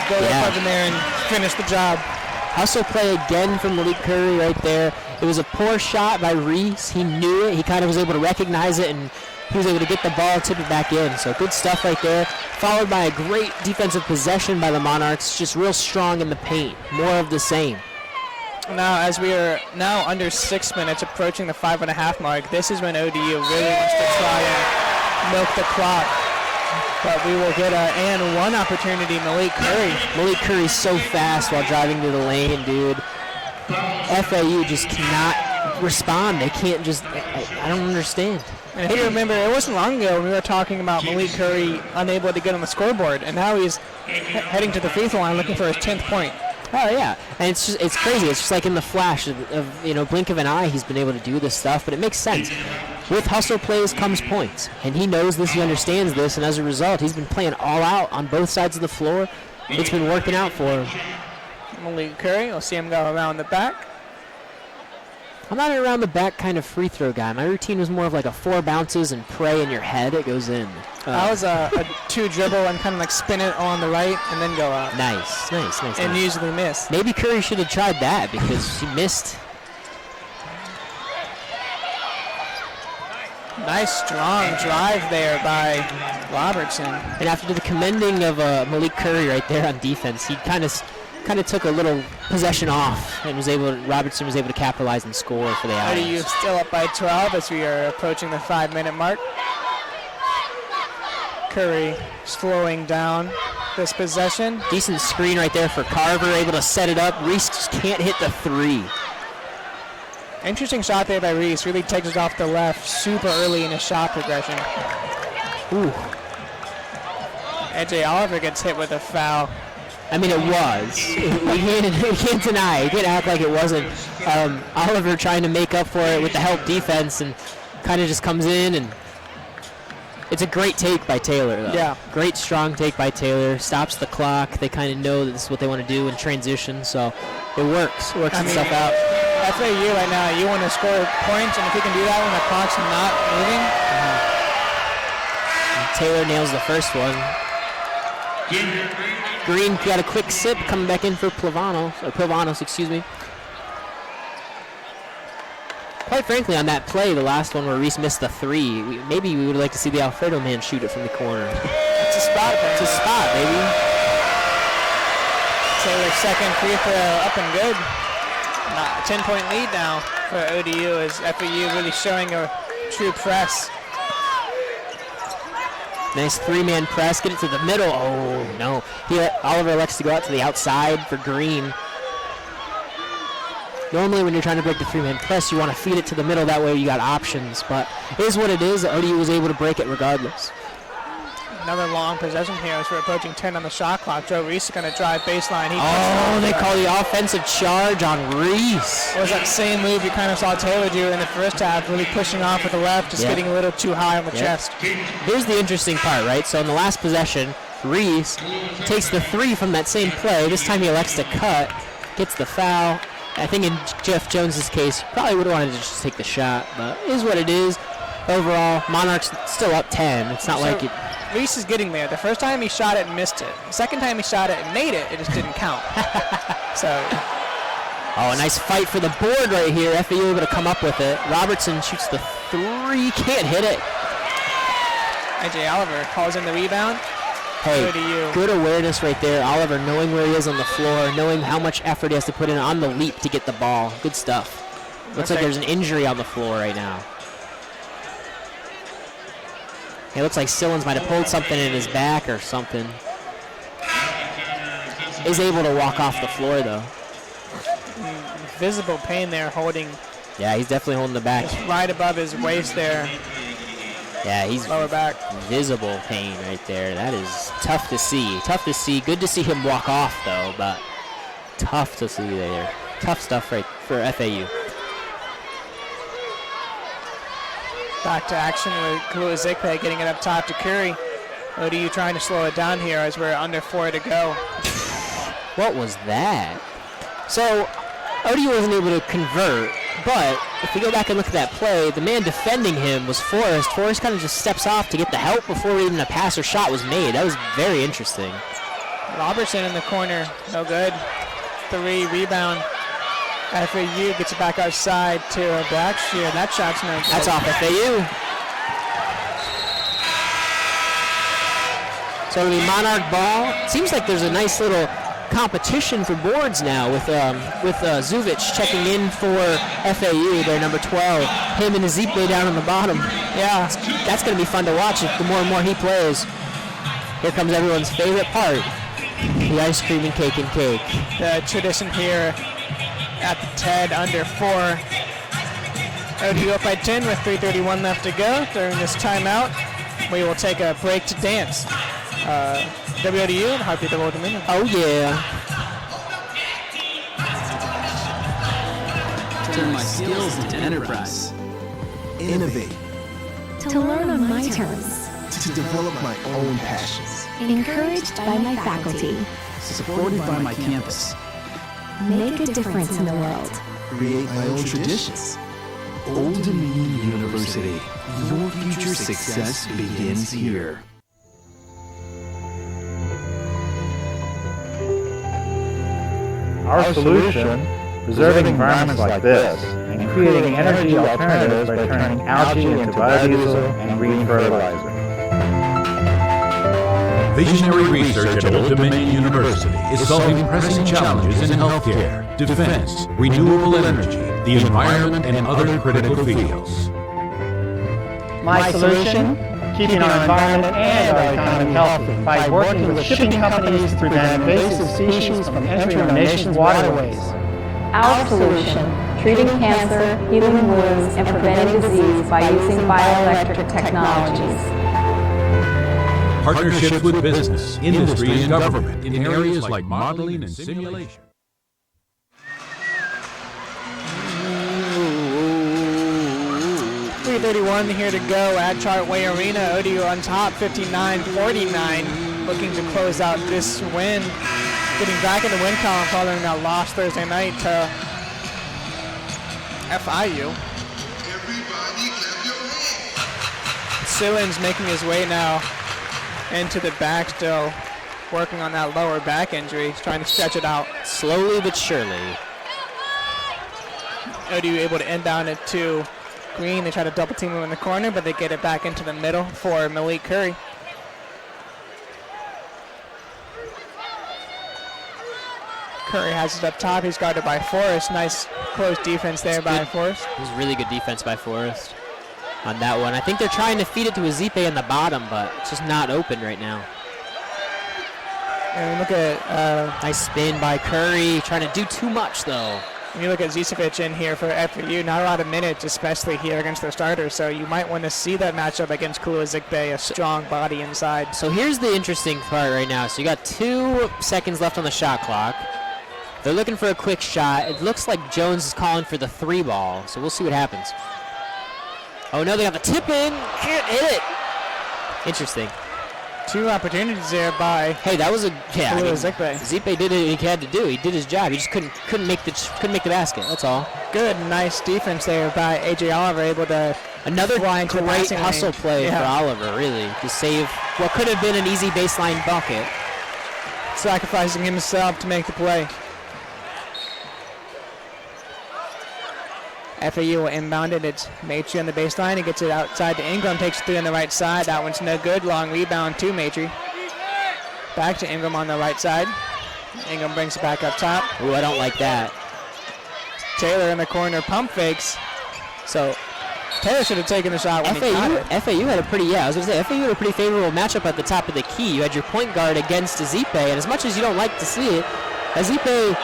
go up in there and finish the job? Hustle play again from Malik Curry right there. It was a poor shot by Reese. He knew it. He kind of was able to recognize it, and he was able to get the ball, tip it back in. So good stuff right there. Followed by a great defensive possession by the Monarchs, just real strong in the paint. More of the same. Now, as we are now under 6 minutes, approaching the 5.5 mark, this is when ODU really wants to try and milk the clock. But we will get an and one opportunity, Malik Curry. Malik Curry's so fast while driving to the lane, dude. FAU just cannot respond. They can't just, I don't understand. And if you remember, it wasn't long ago when we were talking about Malik Curry unable to get on the scoreboard, and now he's heading to the free throw line looking for his 10th point. Oh yeah, and it's crazy. It's just like in the flash of blink of an eye, he's been able to do this stuff. But it makes sense. With hustle plays comes points, and he knows this. He understands this, and as a result, he's been playing all out on both sides of the floor. It's been working out for him. Malik Curry, we'll see him go around the back. I'm not an around the back kind of free throw guy. My routine was more of like a 4 bounces and pray in your head. It goes in. That was a 2 dribble and kind of like spin it on the right and then go up. Nice. And usually miss. Maybe Curry should have tried that because he missed. Nice strong drive there by Robertson. And after the commending of Malik Curry right there on defense, he kind of took a little possession off and Robertson was able to capitalize and score for the Owls. ODU still up by 12 as we are approaching the 5-minute mark. Curry slowing down this possession. Decent screen right there for Carver, able to set it up. Reese just can't hit the 3. Interesting shot there by Reese. Really takes it off the left super early in his shot progression. Ooh. AJ Oliver gets hit with a foul. I mean, it was. We can't deny it. We can't act like it wasn't. Oliver trying to make up for it with the help defense and kind of just comes in, and it's a great take by Taylor, though. Yeah. Great strong take by Taylor. Stops the clock. They kind of know that this is what they want to do in transition, so it works. It works itself out. FAU right now, you want to score points, and if you can do that when the clock's not moving. Taylor nails the first one. Green got a quick sip, coming back in for Plavanos, excuse me. Quite frankly, on that play, the last one where Reese missed the 3, maybe we would like to see the Alfredo man shoot it from the corner. It's a spot. It's a spot, baby. Taylor's second free throw up and good. 10-point lead now. for ODU as FAU really showing a true press. Nice three-man press, get it to the middle. Oh, no. Oliver elects to go out to the outside for Green. Normally when you're trying to break the three-man press, you want to feed it to the middle. That way you got options. But it is what it is. ODU was able to break it regardless. Another long possession here as we're approaching 10 on the shot clock. Joe Reese is going to drive baseline. They call the offensive charge on Reese. It was that same move you kind of saw Taylor do in the first half, really pushing off with the left, just getting a little too high on the chest. Here's the interesting part, right? So in the last possession, Reese takes the three from that same play. This time he elects to cut, gets the foul. I think in Jeff Jones's case, probably would have wanted to just take the shot, but it is what it is. Overall, Monarchs still up 10. It's not like it. Reese is getting there. The first time he shot it and missed it. The second time he shot it and made it, it just didn't count. Oh, a nice fight for the board right here. FAU able to come up with it. Robertson shoots the three, can't hit it. AJ Oliver calls in the rebound. Hey, good awareness right there. Oliver knowing where he is on the floor, knowing how much effort he has to put in on the leap to get the ball. Good stuff. Looks like there's an injury on the floor right now. It looks like Sillins might have pulled something in his back or something. He's able to walk off the floor, though. Visible pain there holding. Yeah, he's definitely holding the back. It's right above his waist there. Yeah, he's lower back. Visible pain right there. That is tough to see. Tough to see. Good to see him walk off, though, but tough to see there. Tough stuff right for FAU. Back to action with Kua Zikpe getting it up top to Curry. ODU trying to slow it down here as we're under 4 to go. What was that? So ODU wasn't able to convert, but if we go back and look at that play, the man defending him was Forrest. Forrest kind of just steps off to get the help before even a pass or shot was made. That was very interesting. Robertson in the corner, no good. 3 rebound. FAU gets it back outside to Blackshear. That shot's no good. That's off FAU. So it'll be Monarch ball. Seems like there's a nice little competition for boards now with Zuvic checking in for FAU, their number 12. Him and Ezekiel down on the bottom. Yeah, that's going to be fun to watch the more and more he plays. Here comes everyone's favorite part, the ice cream and cake and cake. The tradition here at the TED under 4. ODU up by 10 with 3:31 left to go. During this timeout, we will take a break to dance. WODU and Heartbeat of Old Dominion. Oh yeah. Turn my skills into enterprise. Innovate. To learn on my terms. To develop my own passions. Encouraged by my faculty. Supported by my campus. Make a difference in the world. Create my own traditions. Old Dominion University. Your future success begins here. Our solution, preserving environments like this and creating energy alternatives by turning algae into biodiesel and green fertilizer. Visionary research at Old Dominion University is solving pressing challenges in healthcare, defense, renewable energy, the environment, and other critical fields. My solution, keeping our environment and our economy healthy by working with shipping companies to prevent invasive species from entering our nation's waterways. Our solution, treating cancer, healing wounds, and preventing disease by using bioelectric technologies. Partnerships with business, industry, and government in areas like modeling and simulation. .31 here to go at Chartway Arena. ODU on top, 59-49, looking to close out this win. Getting back in the win column following that loss Thursday night to FIU. Sillins making his way now into the back, still working on that lower back injury. He's trying to stretch it out. Slowly but surely. ODU able to end down at 2. Green, they try to double team him in the corner, but they get it back into the middle for Malik Curry. Curry has it up top. He's guarded by Forrest. Nice close defense there by Forrest. It was really good defense by Forrest on that one. I think they're trying to feed it to Azipe in the bottom, but it's just not open right now. And look at nice spin by Curry, trying to do too much though. When you look at Zicevic in here for FAU, not a lot of minutes, especially here against their starters, so you might want to see that matchup against Kulu Ezikpe, a strong body inside. So here's the interesting part right now. So you got 2 seconds left on the shot clock. They're looking for a quick shot. It looks like Jones is calling for the 3 ball, so we'll see what happens. Oh no, they got the tip in. Can't hit it. Interesting. 2 opportunities there by. Hey, that was a Ezikpe. Zipe did it. He had to do. He did his job. He just couldn't make the basket. That's all. Good, nice defense there by AJ Oliver, able to another great hustle play for Oliver. Really, to save what could have been an easy baseline bucket, sacrificing himself to make the play. FAU will inbound it. It's Matry on the baseline. He gets it outside to Ingram. Takes 3 on the right side. That one's no good. Long rebound to Matry. Back to Ingram on the right side. Ingram brings it back up top. Ooh, I don't like that. Taylor in the corner. Pump fakes. So Taylor should have taken the shot when he got it. FAU had a pretty, I was going to say, FAU had a pretty favorable matchup at the top of the key. You had your point guard against Azipe, and as much as you don't like to see it, Azipe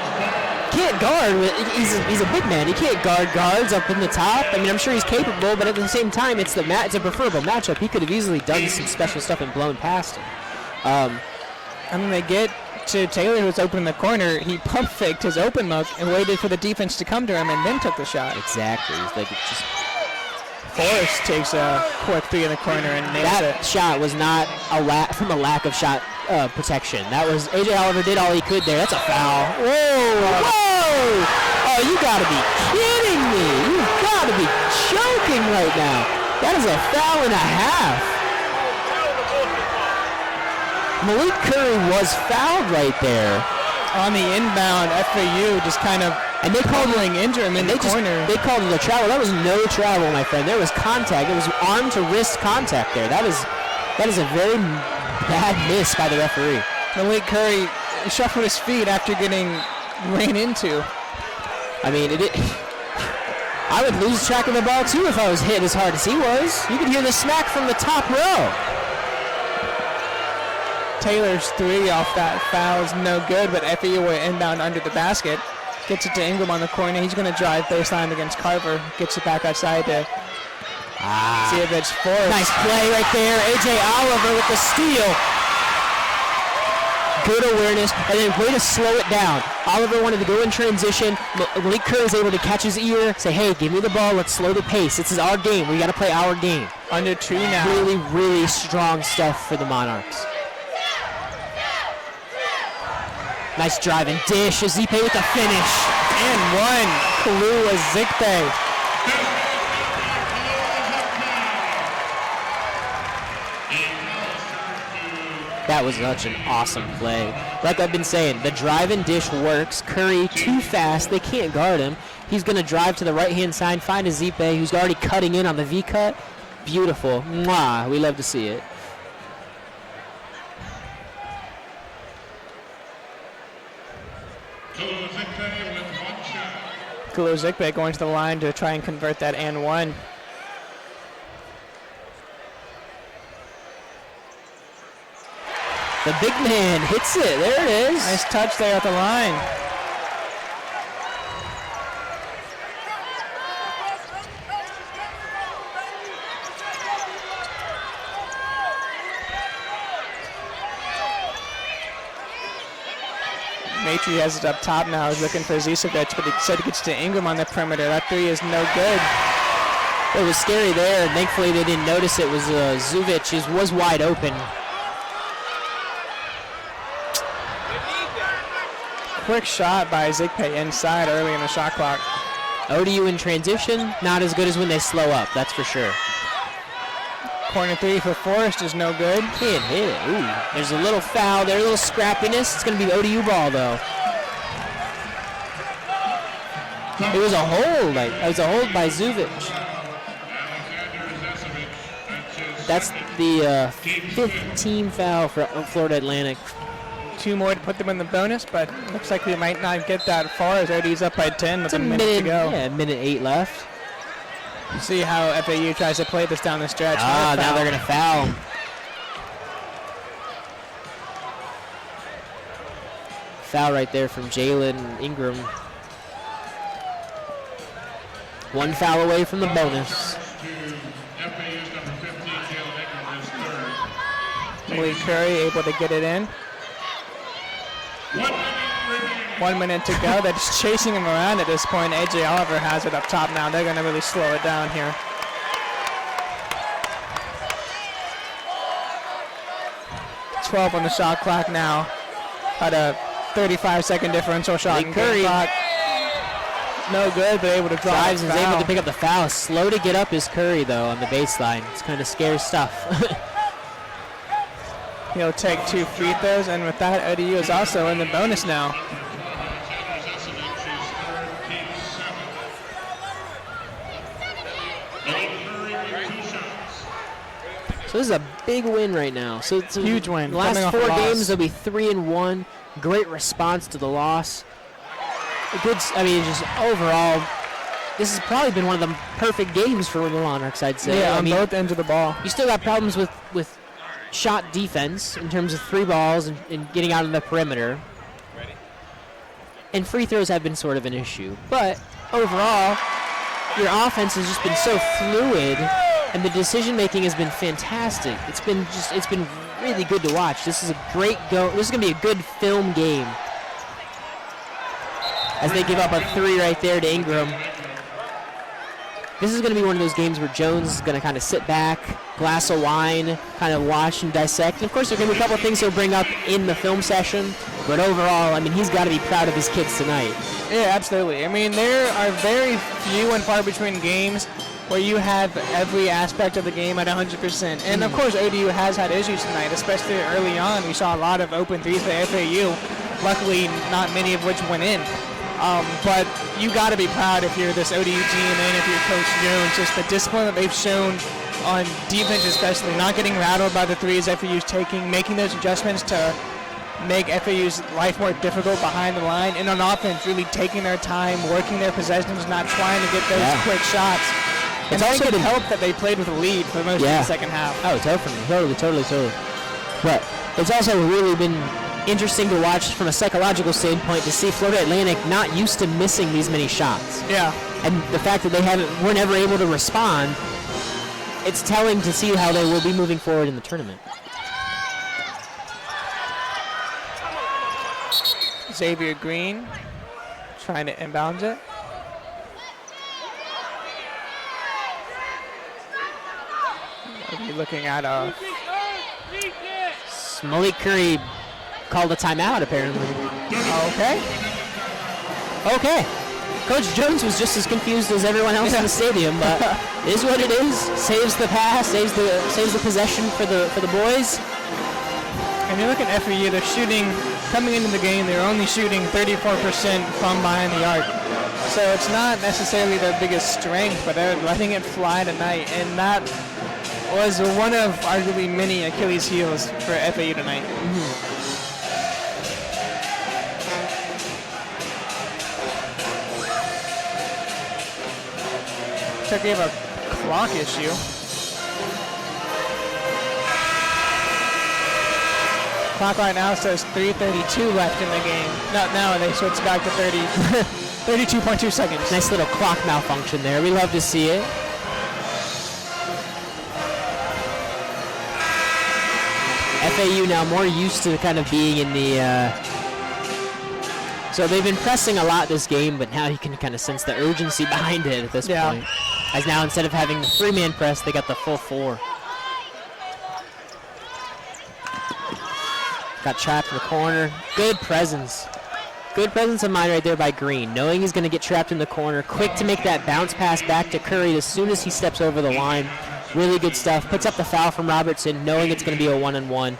can't guard. He's a big man. He can't guard guards up in the top. I mean, I'm sure he's capable, but at the same time, it's a preferable matchup. He could have easily done some special stuff and blown past him. And when they get to Taylor, who's open in the corner, he pump faked his open look and waited for the defense to come to him and then took the shot. Exactly. Like just Forrest takes a quick 3 in the corner and nails it. That shot was not from a lack of shot protection. That was AJ Oliver did all he could there. That's a foul. Whoa! Oh, you gotta be kidding me! You gotta be joking right now. That is a foul and a half. Malik Curry was fouled right there. On the inbound, FAU just kind of they called him in the corner. They called it a travel. That was no travel, my friend. There was contact. It was arm to wrist contact there. That is a very bad miss by the referee. Malik Curry shuffled his feet after getting ran into. I mean, I would lose track of the ball too if I was hit as hard as he was. You could hear the smack from the top row. Taylor's 3 off that foul is no good, but FAU will inbound under the basket. Gets it to Ingram on the corner. He's going to drive baseline against Carver. Gets it back outside to see if it's Forrest. Nice play right there. AJ Oliver with the steal. Good awareness, and then way to slow it down. Oliver wanted to go in transition. Malik Curry was able to catch his ear, say, hey, give me the ball. Let's slow the pace. This is our game. We got to play our game. Under 2 now. Really, really strong stuff for the Monarchs. Nice drive and dish. Azipe with the finish. And 1. Kulu Ezikpe. That was such an awesome play. Like I've been saying, the drive and dish works. Curry too fast. They can't guard him. He's going to drive to the right-hand side, find Azipe, who's already cutting in on the V-cut. Beautiful. Mwah. We love to see it. Kulu Ezikpe going to the line to try and convert that and 1. The big man hits it. There it is. Nice touch there at the line. Matry has it up top now. He's looking for Zicevic, but he said he gets to Ingram on the perimeter. That 3 is no good. It was scary there, and thankfully they didn't notice it. Was Zuvic was wide open. Quick shot by Ezikpe inside early in the shot clock. ODU in transition, not as good as when they slow up, that's for sure. Corner 3 for Forrest is no good. Can't hit it. Ooh, there's a little foul there, a little scrappiness. It's going to be the ODU ball, though. It was a hold. It was a hold by Zuvic. That's the 5th team foul for Florida Atlantic. 2 more to put them in the bonus, but looks like we might not get that far as ODU's up by 10 with a minute to go. Yeah, minute 8 left. See how FAU tries to play this down the stretch. Now they're going to foul. Foul right there from Jalen Ingram. 1 foul away from the bonus. Malik Curry able to get it in. 1 minute to go. They're just chasing him around at this point. AJ Oliver has it up top now. They're going to really slow it down here. .12 on the shot clock now. At a 35-second differential shot. Curry. Clock. No good, but able to draw. Drives and is able to pick up the foul. Slow to get up is Curry, though, on the baseline. It's kind of scary stuff. He'll take 2 free throws, and with that, ODU is also in the bonus now. So this is a big win right now. So it's a huge win. The last 4 games, they'll be 3-1. Great response to the loss. Good. I mean, just overall, this has probably been one of the perfect games for the Monarchs, I'd say. Yeah, I on mean, both ends of the ball. You still got problems with shot defense in terms of 3 balls and getting out of the perimeter. And free throws have been sort of an issue. But overall, your offense has just been so fluid, and the decision making has been fantastic. It's been really good to watch. This is a great go. This is going to be a good film game. As they give up a 3 right there to Ingram. This is going to be one of those games where Jones is going to kind of sit back, glass of wine, kind of watch and dissect. And of course, there are going to be a couple of things he'll bring up in the film session. But overall, I mean, he's got to be proud of his kids tonight. Yeah, absolutely. I mean, there are very few and far between games where you have every aspect of the game at 100%. And of course, ODU has had issues tonight, especially early on. We saw a lot of open threes by FAU. Luckily, not many of which went in. But you got to be proud if you're this ODU team and if you're Coach Jones, just the discipline that they've shown on defense, especially not getting rattled by the threes FAU's taking, making those adjustments to make FAU's life more difficult behind the line, and on offense, really taking their time, working their possessions, not trying to get those quick shots. And it's also helped that they played with a lead for most of the second half. Oh, totally. But it's also really been interesting to watch from a psychological standpoint to see Florida Atlantic not used to missing these many shots. Yeah. And the fact that they weren't ever able to respond, it's telling to see how they will be moving forward in the tournament. Xavier Green trying to inbound it. We'll be looking at Malik Curry called a timeout, apparently. Okay. Coach Jones was just as confused as everyone else in the stadium, but it is what it is. Saves the pass, saves the possession for the boys. And you look at FAU, they're shooting, coming into the game, they're only shooting 34% from behind the arc. So it's not necessarily their biggest strength, but they're letting it fly tonight. And that was one of arguably many Achilles heels for FAU tonight. So we have a clock issue. Clock right now says 3:32 left in the game. Now they switch back to 32.2 seconds. Nice little clock malfunction there. We love to see it. FAU now more used to kind of being in the... So they've been pressing a lot this game, but now you can kind of sense the urgency behind it at this point. As now instead of having the 3-man press, they got the full 4. Got trapped in the corner. Good presence. Good presence of mind right there by Green, knowing he's going to get trapped in the corner. Quick to make that bounce pass back to Curry as soon as he steps over the line. Really good stuff. Puts up the foul from Robertson, knowing it's going to be a 1-on-1.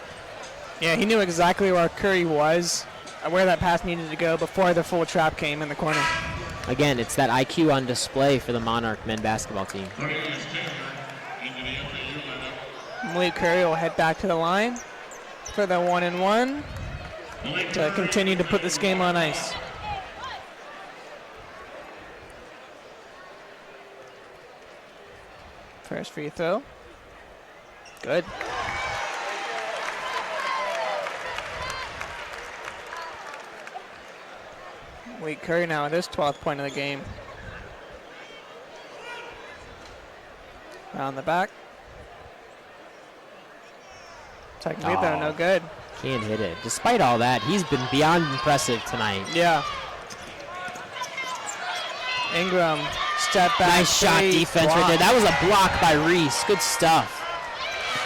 Yeah, he knew exactly where Curry was, where that pass needed to go before the full trap came in the corner. Again, it's that IQ on display for the Monarch men basketball team. Malik Curry will head back to the line for the 1-and-1. to continue to put this game on ice. First free throw. Good. Wade Curry now at his 12th point of the game. Around the back. Second free throw, no good. Can't hit it. Despite all that, he's been beyond impressive tonight. Yeah. Ingram, step back. Nice shot defense right there. That was a block by Reese. Good stuff.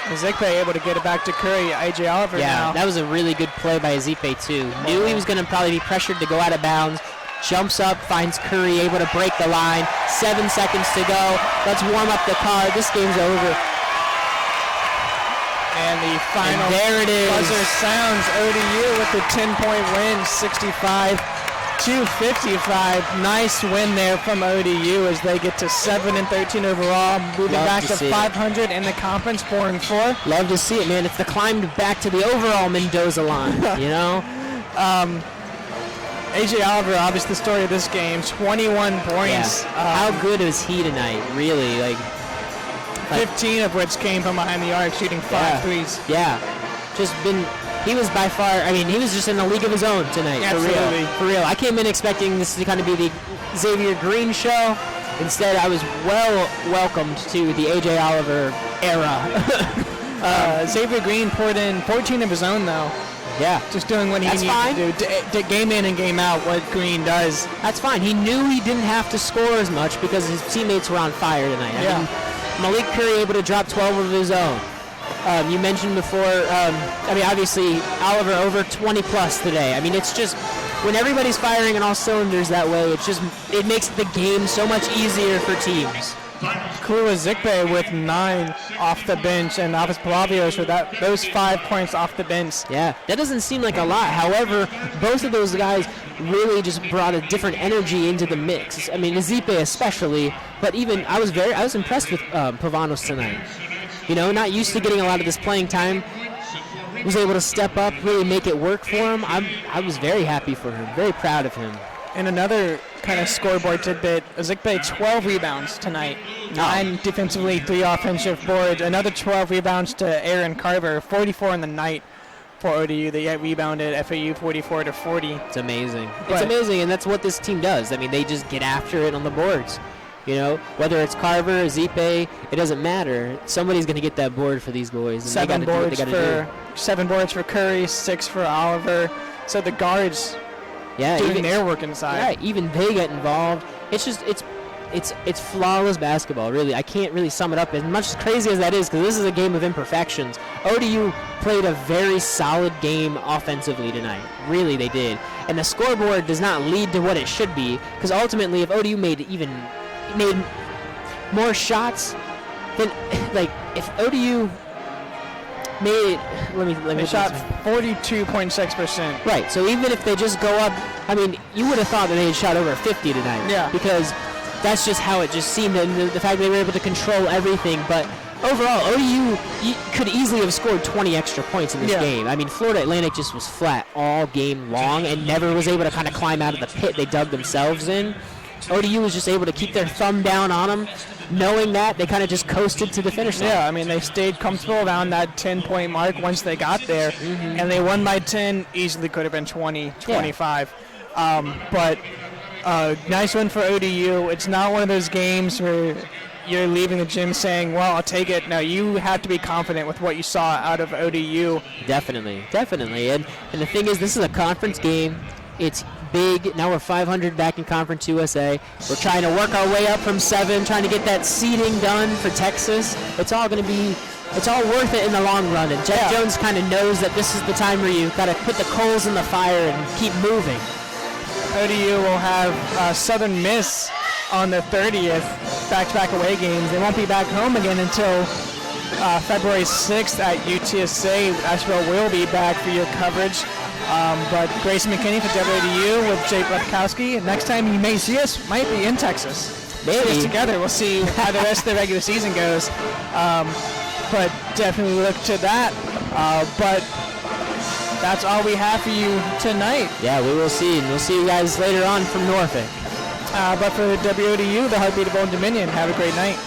Ezekiel able to get it back to Curry. AJ Oliver now. Yeah, that was a really good play by Ezekiel too. Knew he was going to probably be pressured to go out of bounds. Jumps up, finds Curry, able to break the line. 7 seconds to go. Let's warm up the car. This game's over. And the final there it is. buzzer sounds. ODU with the 10-point win, 65-55. Nice win there from ODU as they get to 7-13 overall, moving back to 500 in the conference, 4-4. Love to see it, man. It's the climb back to the overall Mendoza line, you know? AJ Oliver, obviously the story of this game, 21 points. Yeah. How good is he tonight, really? Like 15 of which came from behind the arc, shooting 5 threes. Yeah, he was by far, he was just in a league of his own tonight. Absolutely. For real. I came in expecting this to kind of be the Xavier Green show. Instead, I was welcomed to the AJ Oliver era. Xavier Green poured in 14 of his own, though. Yeah. Just doing what he needed to do. To game in and game out what Green does. That's fine. He knew he didn't have to score as much because his teammates were on fire tonight. Yeah. Malik Curry able to drop 12 of his own. You mentioned before, obviously, Oliver over 20 plus today. It's just, when everybody's firing on all cylinders that way, it makes the game so much easier for teams. Kula Zikpe with 9 off the bench, and Alvis Palavios with those 5 points off the bench. Yeah, that doesn't seem like a lot. However, both of those guys really just brought a different energy into the mix. Zipe especially, but even I was impressed with Pavanos tonight. Not used to getting a lot of this playing time. Was able to step up, really make it work for him. I was very happy for him, very proud of him. And another kind of scoreboard tidbit, Ezekbe 12 rebounds tonight. 9 defensively, 3 offensive boards. Another 12 rebounds to Aaron Carver, 44 in the night for ODU. They rebounded FAU 44-40. It's amazing. It's amazing, and that's what this team does. They just get after it on the boards. Whether it's Carver, Zipe, it doesn't matter. Somebody's going to get that board for these boys. And 7 boards for Curry, 6 for Oliver. So the guards doing their work inside. Right, even they get involved. It's flawless basketball, really. I can't really sum it up as much as crazy as that is, because this is a game of imperfections. ODU played a very solid game offensively tonight. Really, they did. And the scoreboard does not lead to what it should be, because ultimately, if ODU made more shots, then if ODU made, let me shot 42.6%. Right. So even if they just go up, you would have thought that they had shot over 50 tonight. Yeah. Because that's just how it just seemed, and the fact they were able to control everything. But overall, ODU could easily have scored 20 extra points in this game. Florida Atlantic just was flat all game long and never was able to kind of climb out of the pit they dug themselves in. ODU was just able to keep their thumb down on them. Knowing that, they kind of just coasted to the finish line. Yeah, they stayed comfortable around that 10-point mark once they got there, and they won by 10. Easily could have been 20, 25. But nice win for ODU. It's not one of those games where you're leaving the gym saying, well, I'll take it. No, you have to be confident with what you saw out of ODU. Definitely. And the thing is, this is a conference game. It's big. Now we're 500 back in Conference USA. We're trying to work our way up from 7, trying to get that seeding done for Texas. It's all worth it in the long run. And Jeff Jones kind of knows that this is the time where you got to put the coals in the fire and keep moving. ODU will have Southern Miss on the 30th, back-to-back away games. They won't be back home again until February 6th at UTSA. Asheville will be back for your coverage. But Grayson McKinney for WADU with Jake Rutkowski. Next time you may see us might be in Texas. Maybe. Together. We'll see how the rest of the regular season goes. But definitely look to that. But that's all we have for you tonight. Yeah, we will see. And we'll see you guys later on from Norfolk. But for the WODU, the Heartbeat of Old Dominion, have a great night.